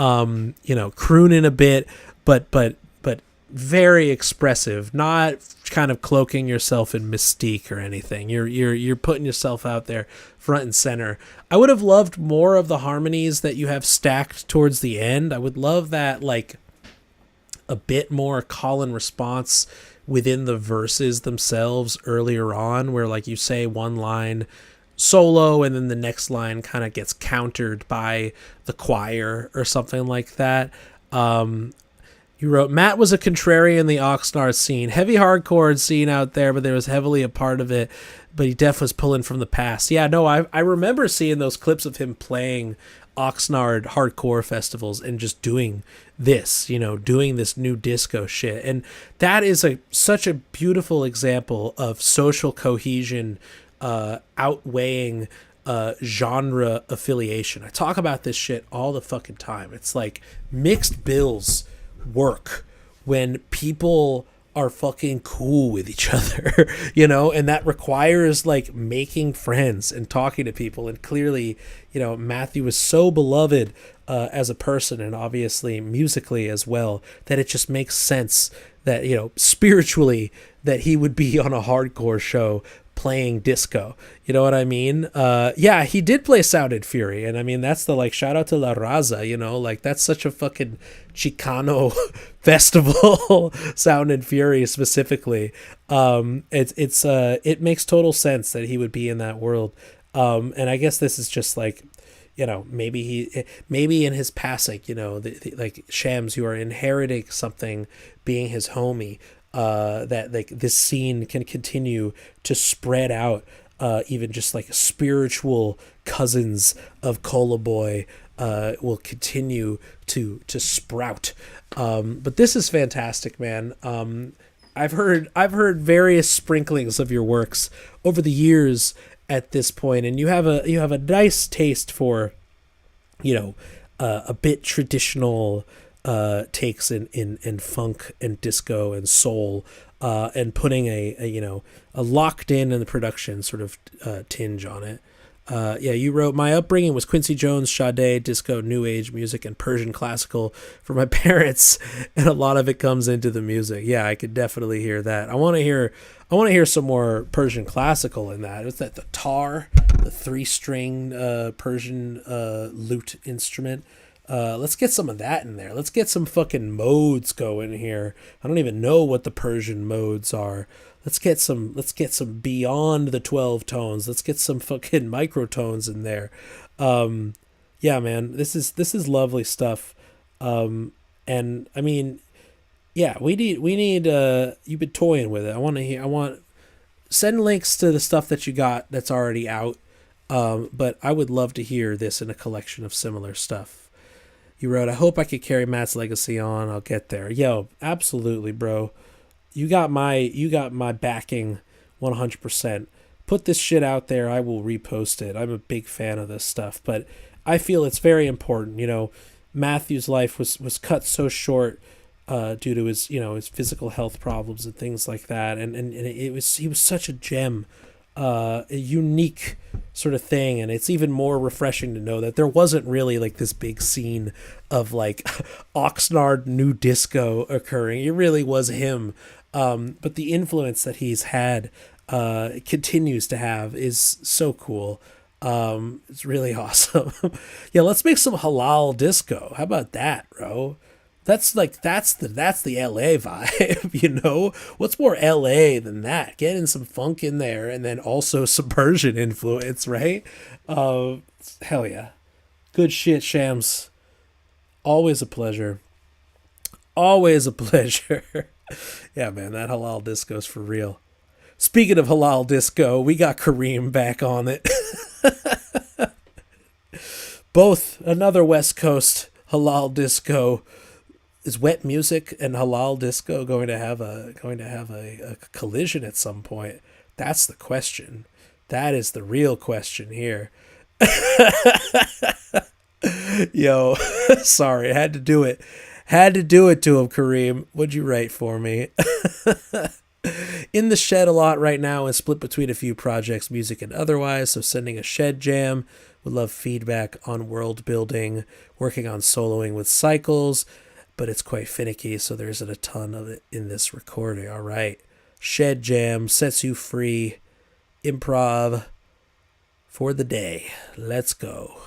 crooning a bit, but very expressive, not kind of cloaking yourself in mystique or anything. You're putting yourself out there front and center. I would have loved more of the harmonies that you have stacked towards the end. I would love that, like a bit more call and response within the verses themselves earlier on, where like you say one line solo and then the next line kind of gets countered by the choir or something like that. You wrote, Matt was a contrarian in the Oxnard scene, heavy hardcore scene out there, but there was heavily a part of it, but he definitely was pulling from the past. Yeah, no, I remember seeing those clips of him playing Oxnard hardcore festivals and just doing this, doing this new disco shit. And that is such a beautiful example of social cohesion outweighing genre affiliation. I talk about this shit all the fucking time. It's like mixed bills work when people are fucking cool with each other, and that requires like making friends and talking to people. And clearly, Matthew is so beloved as a person, and obviously musically as well, that it just makes sense that, spiritually, that he would be on a hardcore show playing disco. You know what I mean? Yeah, he did play Sound and Fury, and I mean, that's the like shout out to La Raza, like that's such a fucking Chicano festival. Sound and Fury specifically. It makes total sense that he would be in that world. And I guess this is just like, maybe in his passing, like Shams, you are inheriting something, being his homie, that like this scene can continue to spread out, even just like spiritual cousins of Cola Boy will continue to sprout. But this is fantastic, man. I've heard various sprinklings of your works over the years at this point, and you have a nice taste for, a bit traditional takes in funk and disco and soul, and putting a locked in the production sort of tinge on it. You wrote, my upbringing was Quincy Jones, Sade, disco, new age music, and Persian classical for my parents, and a lot of it comes into the music. Yeah, I could definitely hear that. I want to hear some more Persian classical in that. Is that the tar, the 3-string Persian lute instrument? Let's get some of that in there. Let's get some fucking modes going here. I don't even know what the Persian modes are. Let's get some beyond the 12 tones. Let's get some fucking microtones in there. Yeah, man, this is lovely stuff. And I mean, yeah, we need you've been toying with it. I want send links to the stuff that you got that's already out. But I would love to hear this in a collection of similar stuff. You wrote, I hope I could carry Matt's legacy on. I'll get there. Yo, absolutely, bro. You got my backing 100%. Put this shit out there. I will repost it. I'm a big fan of this stuff, but I feel it's very important. Matthew's life was cut so short due to his physical health problems and things like that. And he was such a gem, a unique sort of thing. And it's even more refreshing to know that there wasn't really like this big scene of like Oxnard new disco occurring. It really was him. But the influence that he's had, continues to have, is so cool. It's really awesome. Yeah, let's make some halal disco. How about that, bro? That's the LA vibe, What's more LA than that? Getting some funk in there and then also some Persian influence, right? Hell yeah. Good shit, Shams. Always a pleasure. Always a pleasure. Yeah, man, that halal disco's for real. Speaking of halal disco, we got Kareem back on it. Both another West Coast halal disco. Is wet music and halal disco going to have a collision at some point? That's the question. That is the real question here. Yo, sorry, I had to do it. Had to do it to him, Kareem. What'd you write for me? In the shed a lot right now and split between a few projects, music and otherwise, so sending a shed jam. Would love feedback on world building, working on soloing with cycles, but it's quite finicky, so there isn't a ton of it in this recording. All right. Shed jam sets you free. Improv for the day. Let's go.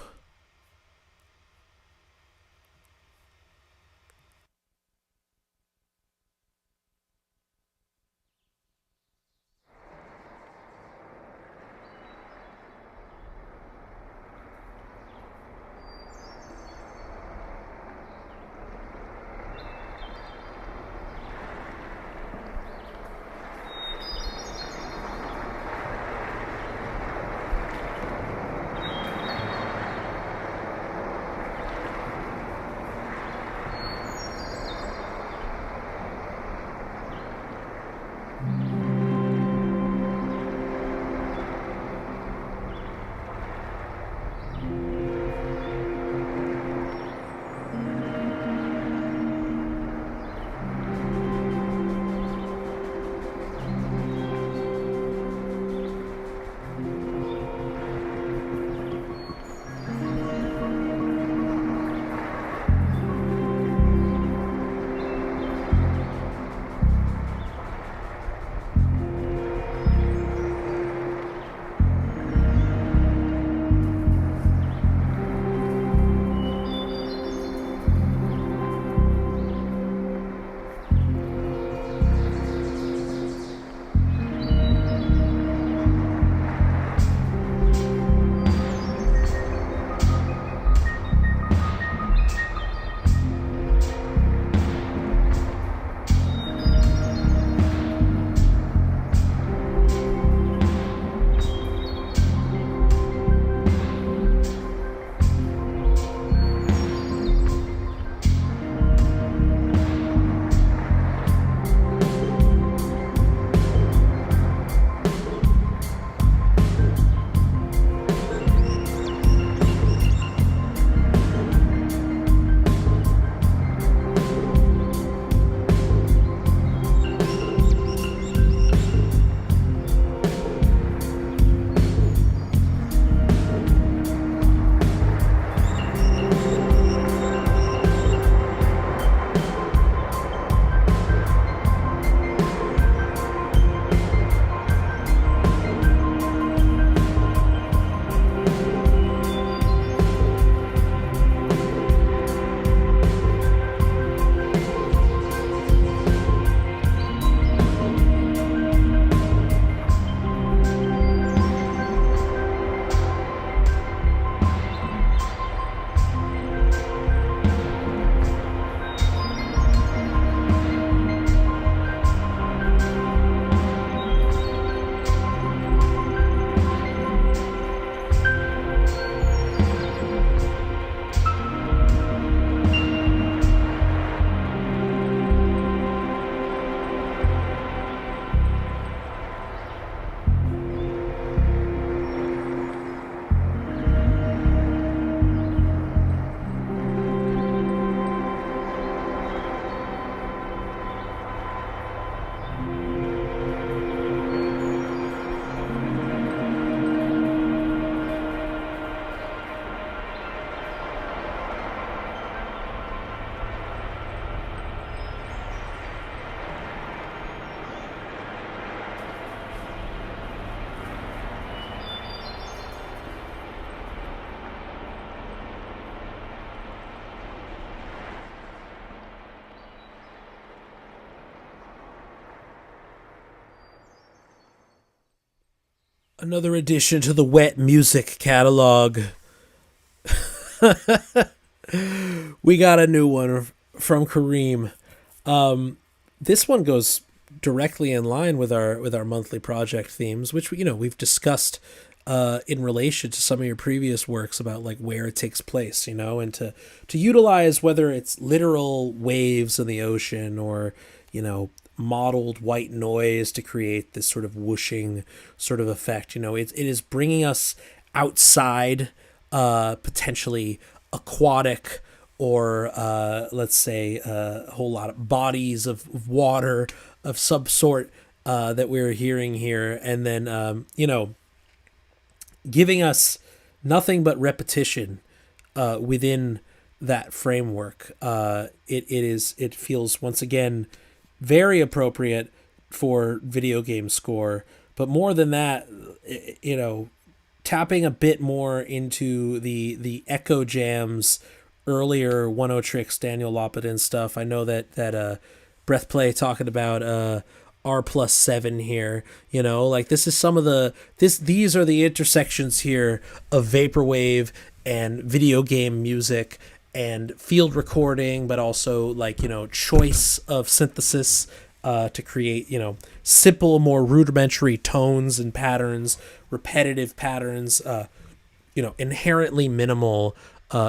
Another addition to the wet music catalog. We got a new one from Kareem. This one goes directly in line with our monthly project themes, which we've discussed in relation to some of your previous works about like where it takes place, and to utilize whether it's literal waves in the ocean or modeled white noise to create this sort of whooshing sort of effect. It is bringing us outside, potentially aquatic, or let's say a whole lot of bodies of water of some sort that we're hearing here, and then giving us nothing but repetition within that framework. It feels once again very appropriate for video game score, but more than that, tapping a bit more into the Echo Jams earlier One-O-Tricks Daniel Lopatin stuff. I know that Breathplay talking about R+7 here, like this is some of these are the intersections here of vaporwave and video game music and field recording, but also like choice of synthesis to create simple, more rudimentary tones and patterns, repetitive patterns, inherently minimal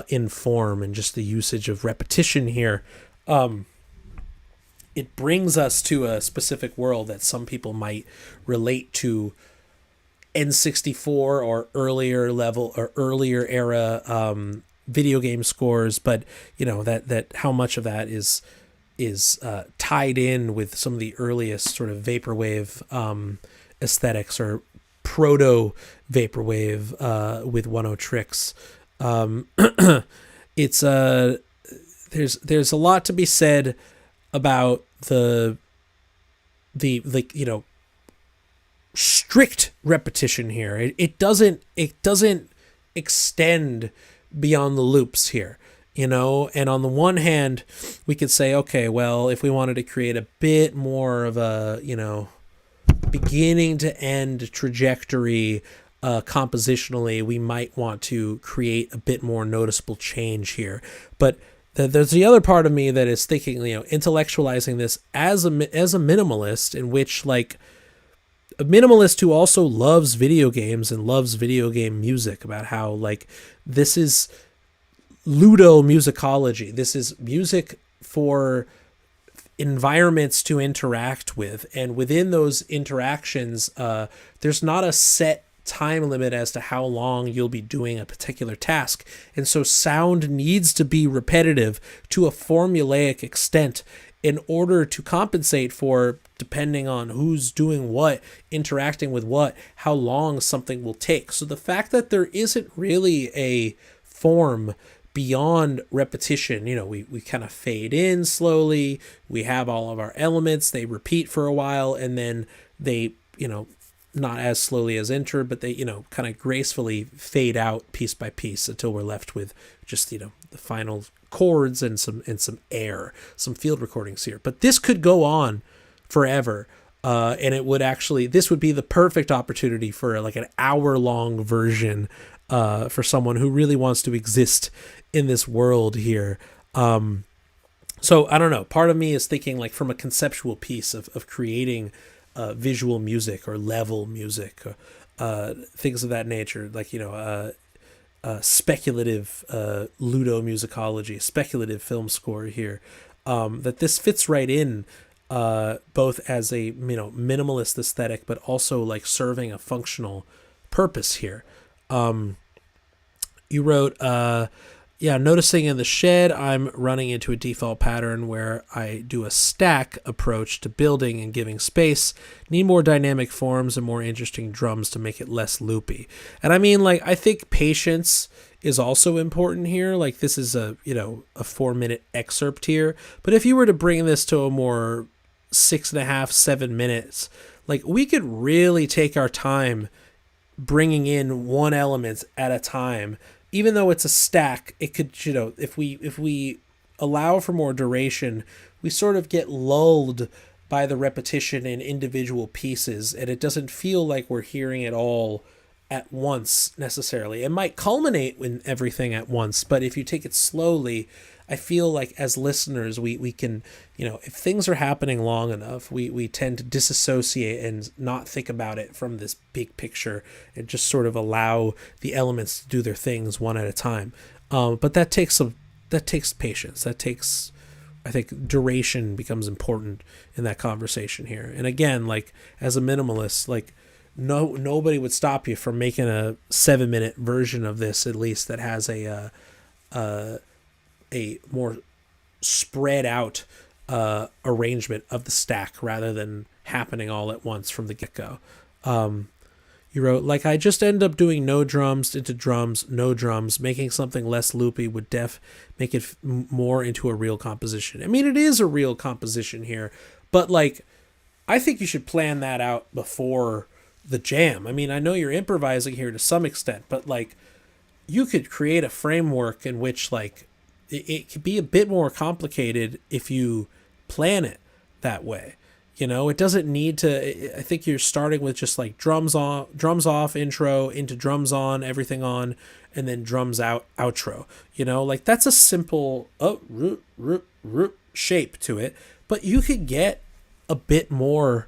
in form, and just the usage of repetition here. It brings us to a specific world that some people might relate to N64 or earlier level or earlier era video game scores, but that how much of that is tied in with some of the earliest sort of vaporwave aesthetics or proto vaporwave with One-O-Tricks. It's there's a lot to be said about the strict repetition here. It doesn't extend beyond the loops here, and on the one hand we could say, okay, well, if we wanted to create a bit more of a beginning to end trajectory compositionally, we might want to create a bit more noticeable change here. But there's the other part of me that is thinking, intellectualizing this as a minimalist, in which like a minimalist who also loves video games and loves video game music, about how like this is ludomusicology. This is music for environments to interact with, and within those interactions, there's not a set time limit as to how long you'll be doing a particular task, and so sound needs to be repetitive to a formulaic extent in order to compensate for, depending on who's doing what, interacting with what, how long something will take. So the fact that there isn't really a form beyond repetition, we kind of fade in slowly, we have all of our elements, they repeat for a while, and then they, not as slowly as enter, but they, kind of gracefully fade out piece by piece until we're left with just, the final chords and some air, some field recordings here. But this could go on forever. And this would be the perfect opportunity for like an hour-long version for someone who really wants to exist in this world here. So I don't know. Part of me is thinking like from a conceptual piece of creating visual music or level music, things of that nature, like, speculative ludomusicology, speculative film score here, that this fits right in, both as a minimalist aesthetic, but also like serving a functional purpose here. You wrote, noticing in the shed, I'm running into a default pattern where I do a stack approach to building and giving space. Need more dynamic forms and more interesting drums to make it less loopy. And I mean, like, I think patience is also important here. Like, this is a 4-minute excerpt here. But if you were to bring this to a more 6.5, 7 minutes, like, we could really take our time bringing in one element at a time. Even though it's a stack, it could, if we allow for more duration, we sort of get lulled by the repetition in individual pieces, and it doesn't feel like we're hearing it all at once necessarily. It might culminate in everything at once, but if you take it slowly, I feel like as listeners, we can, if things are happening long enough, we tend to disassociate and not think about it from this big picture and just sort of allow the elements to do their things one at a time. But that takes patience. That takes, I think, duration becomes important in that conversation here. And again, like as a minimalist, like nobody would stop you from making a 7-minute version of this, at least, that has a more spread out arrangement of the stack rather than happening all at once from the get-go. You wrote, like, I just end up doing no drums into drums, no drums. Making something less loopy would make it more into a real composition. I mean, it is a real composition here, but, like, I think you should plan that out before the jam. I mean, I know you're improvising here to some extent, but, like, you could create a framework in which, like, it could be a bit more complicated if you plan it that way. It doesn't need to. I think you're starting with just like drums off, intro, into drums on, everything on, and then drums out, outro. Like that's a simple shape to it. But you could get a bit more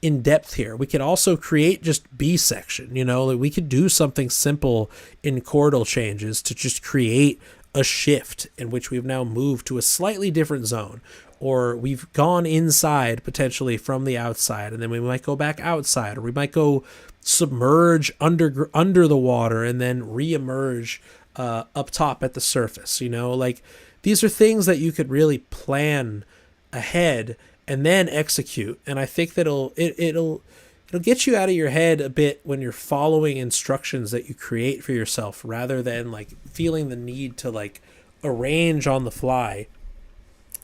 in depth here. We could also create just B section. Like we could do something simple in chordal changes to just create a shift in which we've now moved to a slightly different zone. Or we've gone inside potentially from the outside, and then we might go back outside, or we might go submerge under the water and then reemerge up top at the surface. Like these are things that you could really plan ahead and then execute. And I think that it'll get you out of your head a bit when you're following instructions that you create for yourself, rather than like feeling the need to like arrange on the fly.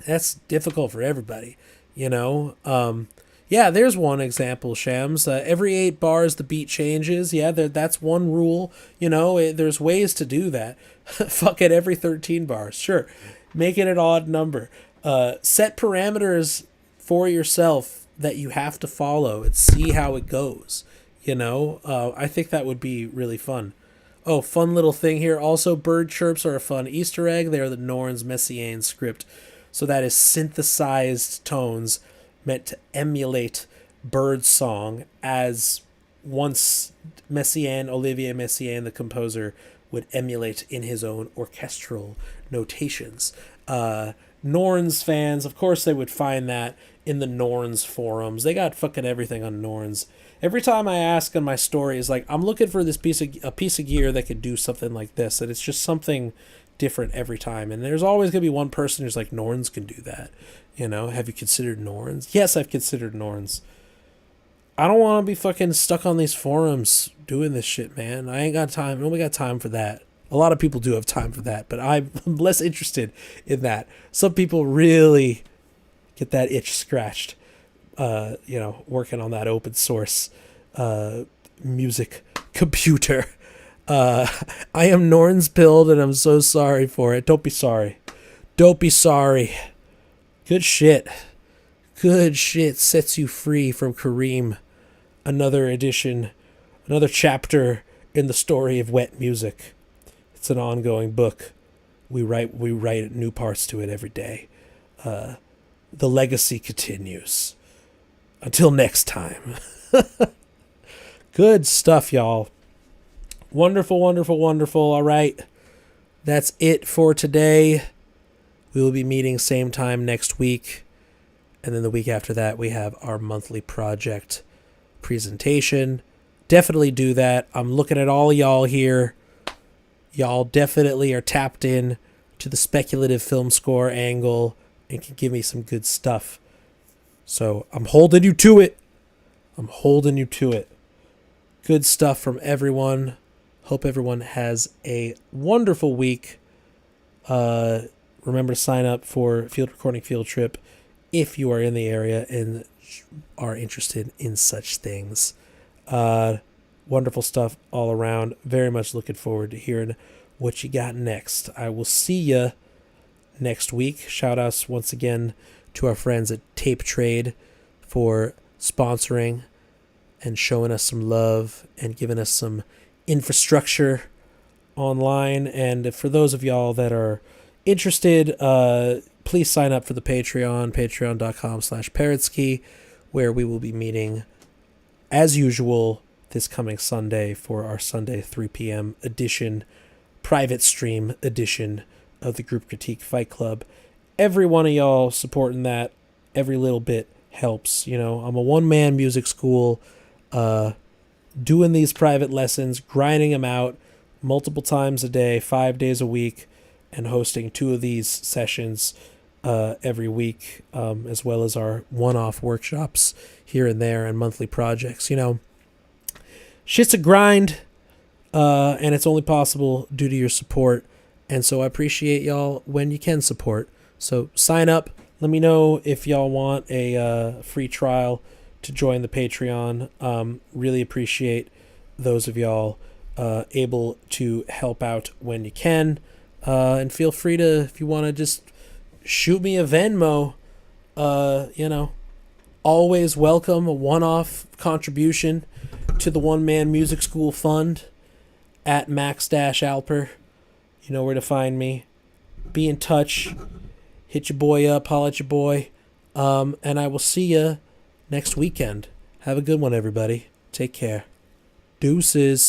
That's difficult for everybody, Yeah, there's one example, Shams. Every 8 bars, the beat changes. Yeah, that's one rule. There's ways to do that. Fuck it, every 13 bars. Sure. Make it an odd number. Set parameters for yourself that you have to follow and see how it goes. I think that would be really fun. Oh, fun little thing here. Also, bird chirps are a fun Easter egg. They're the Norns Messiaen script. So that is synthesized tones meant to emulate bird song, as once Olivier Messiaen, the composer, would emulate in his own orchestral notations. Norns fans, of course, they would find that in the Norns forums. They got fucking everything on Norns. Every time I ask on my story, is like, I'm looking for this piece of gear that could do something like this, and it's just something different every time. And there's always gonna be one person who's like, Norns can do that. Have you considered Norns? Yes, I've considered Norns. I don't want to be fucking stuck on these forums doing this shit, man. I ain't got time. Nobody got time for that. A lot of people do have time for that, but I'm less interested in that. Some people really get that itch scratched, working on that open source music computer. I am Norns pilled, and I'm so sorry for it. Don't be sorry. Don't be sorry. Good shit. Good shit sets you free from Kareem. Another edition, another chapter in the story of wet music. It's an ongoing book. We write new parts to it every day. The legacy continues. Until next time. Good stuff, y'all. Wonderful, wonderful, wonderful. All right. That's it for today. We will be meeting same time next week. And then the week after that, we have our monthly project presentation. Definitely do that. I'm looking at all y'all here. Y'all definitely are tapped in to the speculative film score angle and can give me some good stuff. So I'm holding you to it. I'm holding you to it. Good stuff from everyone. Hope everyone has a wonderful week. Remember to sign up for Field Recording Field Trip if you are in the area and are interested in such things. Wonderful stuff all around. Very much looking forward to hearing what you got next. I will see you next week. Shout outs once again to our friends at Tape Trade for sponsoring and showing us some love and giving us some infrastructure online. And for those of y'all that are interested, please sign up for the Patreon, patreon.com/Parrotsky, where we will be meeting as usual this coming Sunday for our Sunday 3 p.m. edition, private stream edition of the Group Critique Fight Club. Every one of y'all supporting that, every little bit helps. You know, I'm a one-man music school, doing these private lessons, grinding them out multiple times a day, 5 days a week, and hosting 2 of these sessions every week, as well as our one-off workshops here and there and monthly projects. You know, shit's a grind, and it's only possible due to your support. And so I appreciate y'all when you can support. So sign up. Let me know if y'all want a free trial to join the Patreon. Really appreciate those of y'all able to help out when you can. And feel free to, if you want to just shoot me a Venmo, you know, always welcome a one-off contribution to the One Man Music School Fund at Max-Alper. You know where to find me. Be in touch. Hit your boy up. Holla at your boy. And I will see you next weekend. Have a good one, everybody. Take care. Deuces.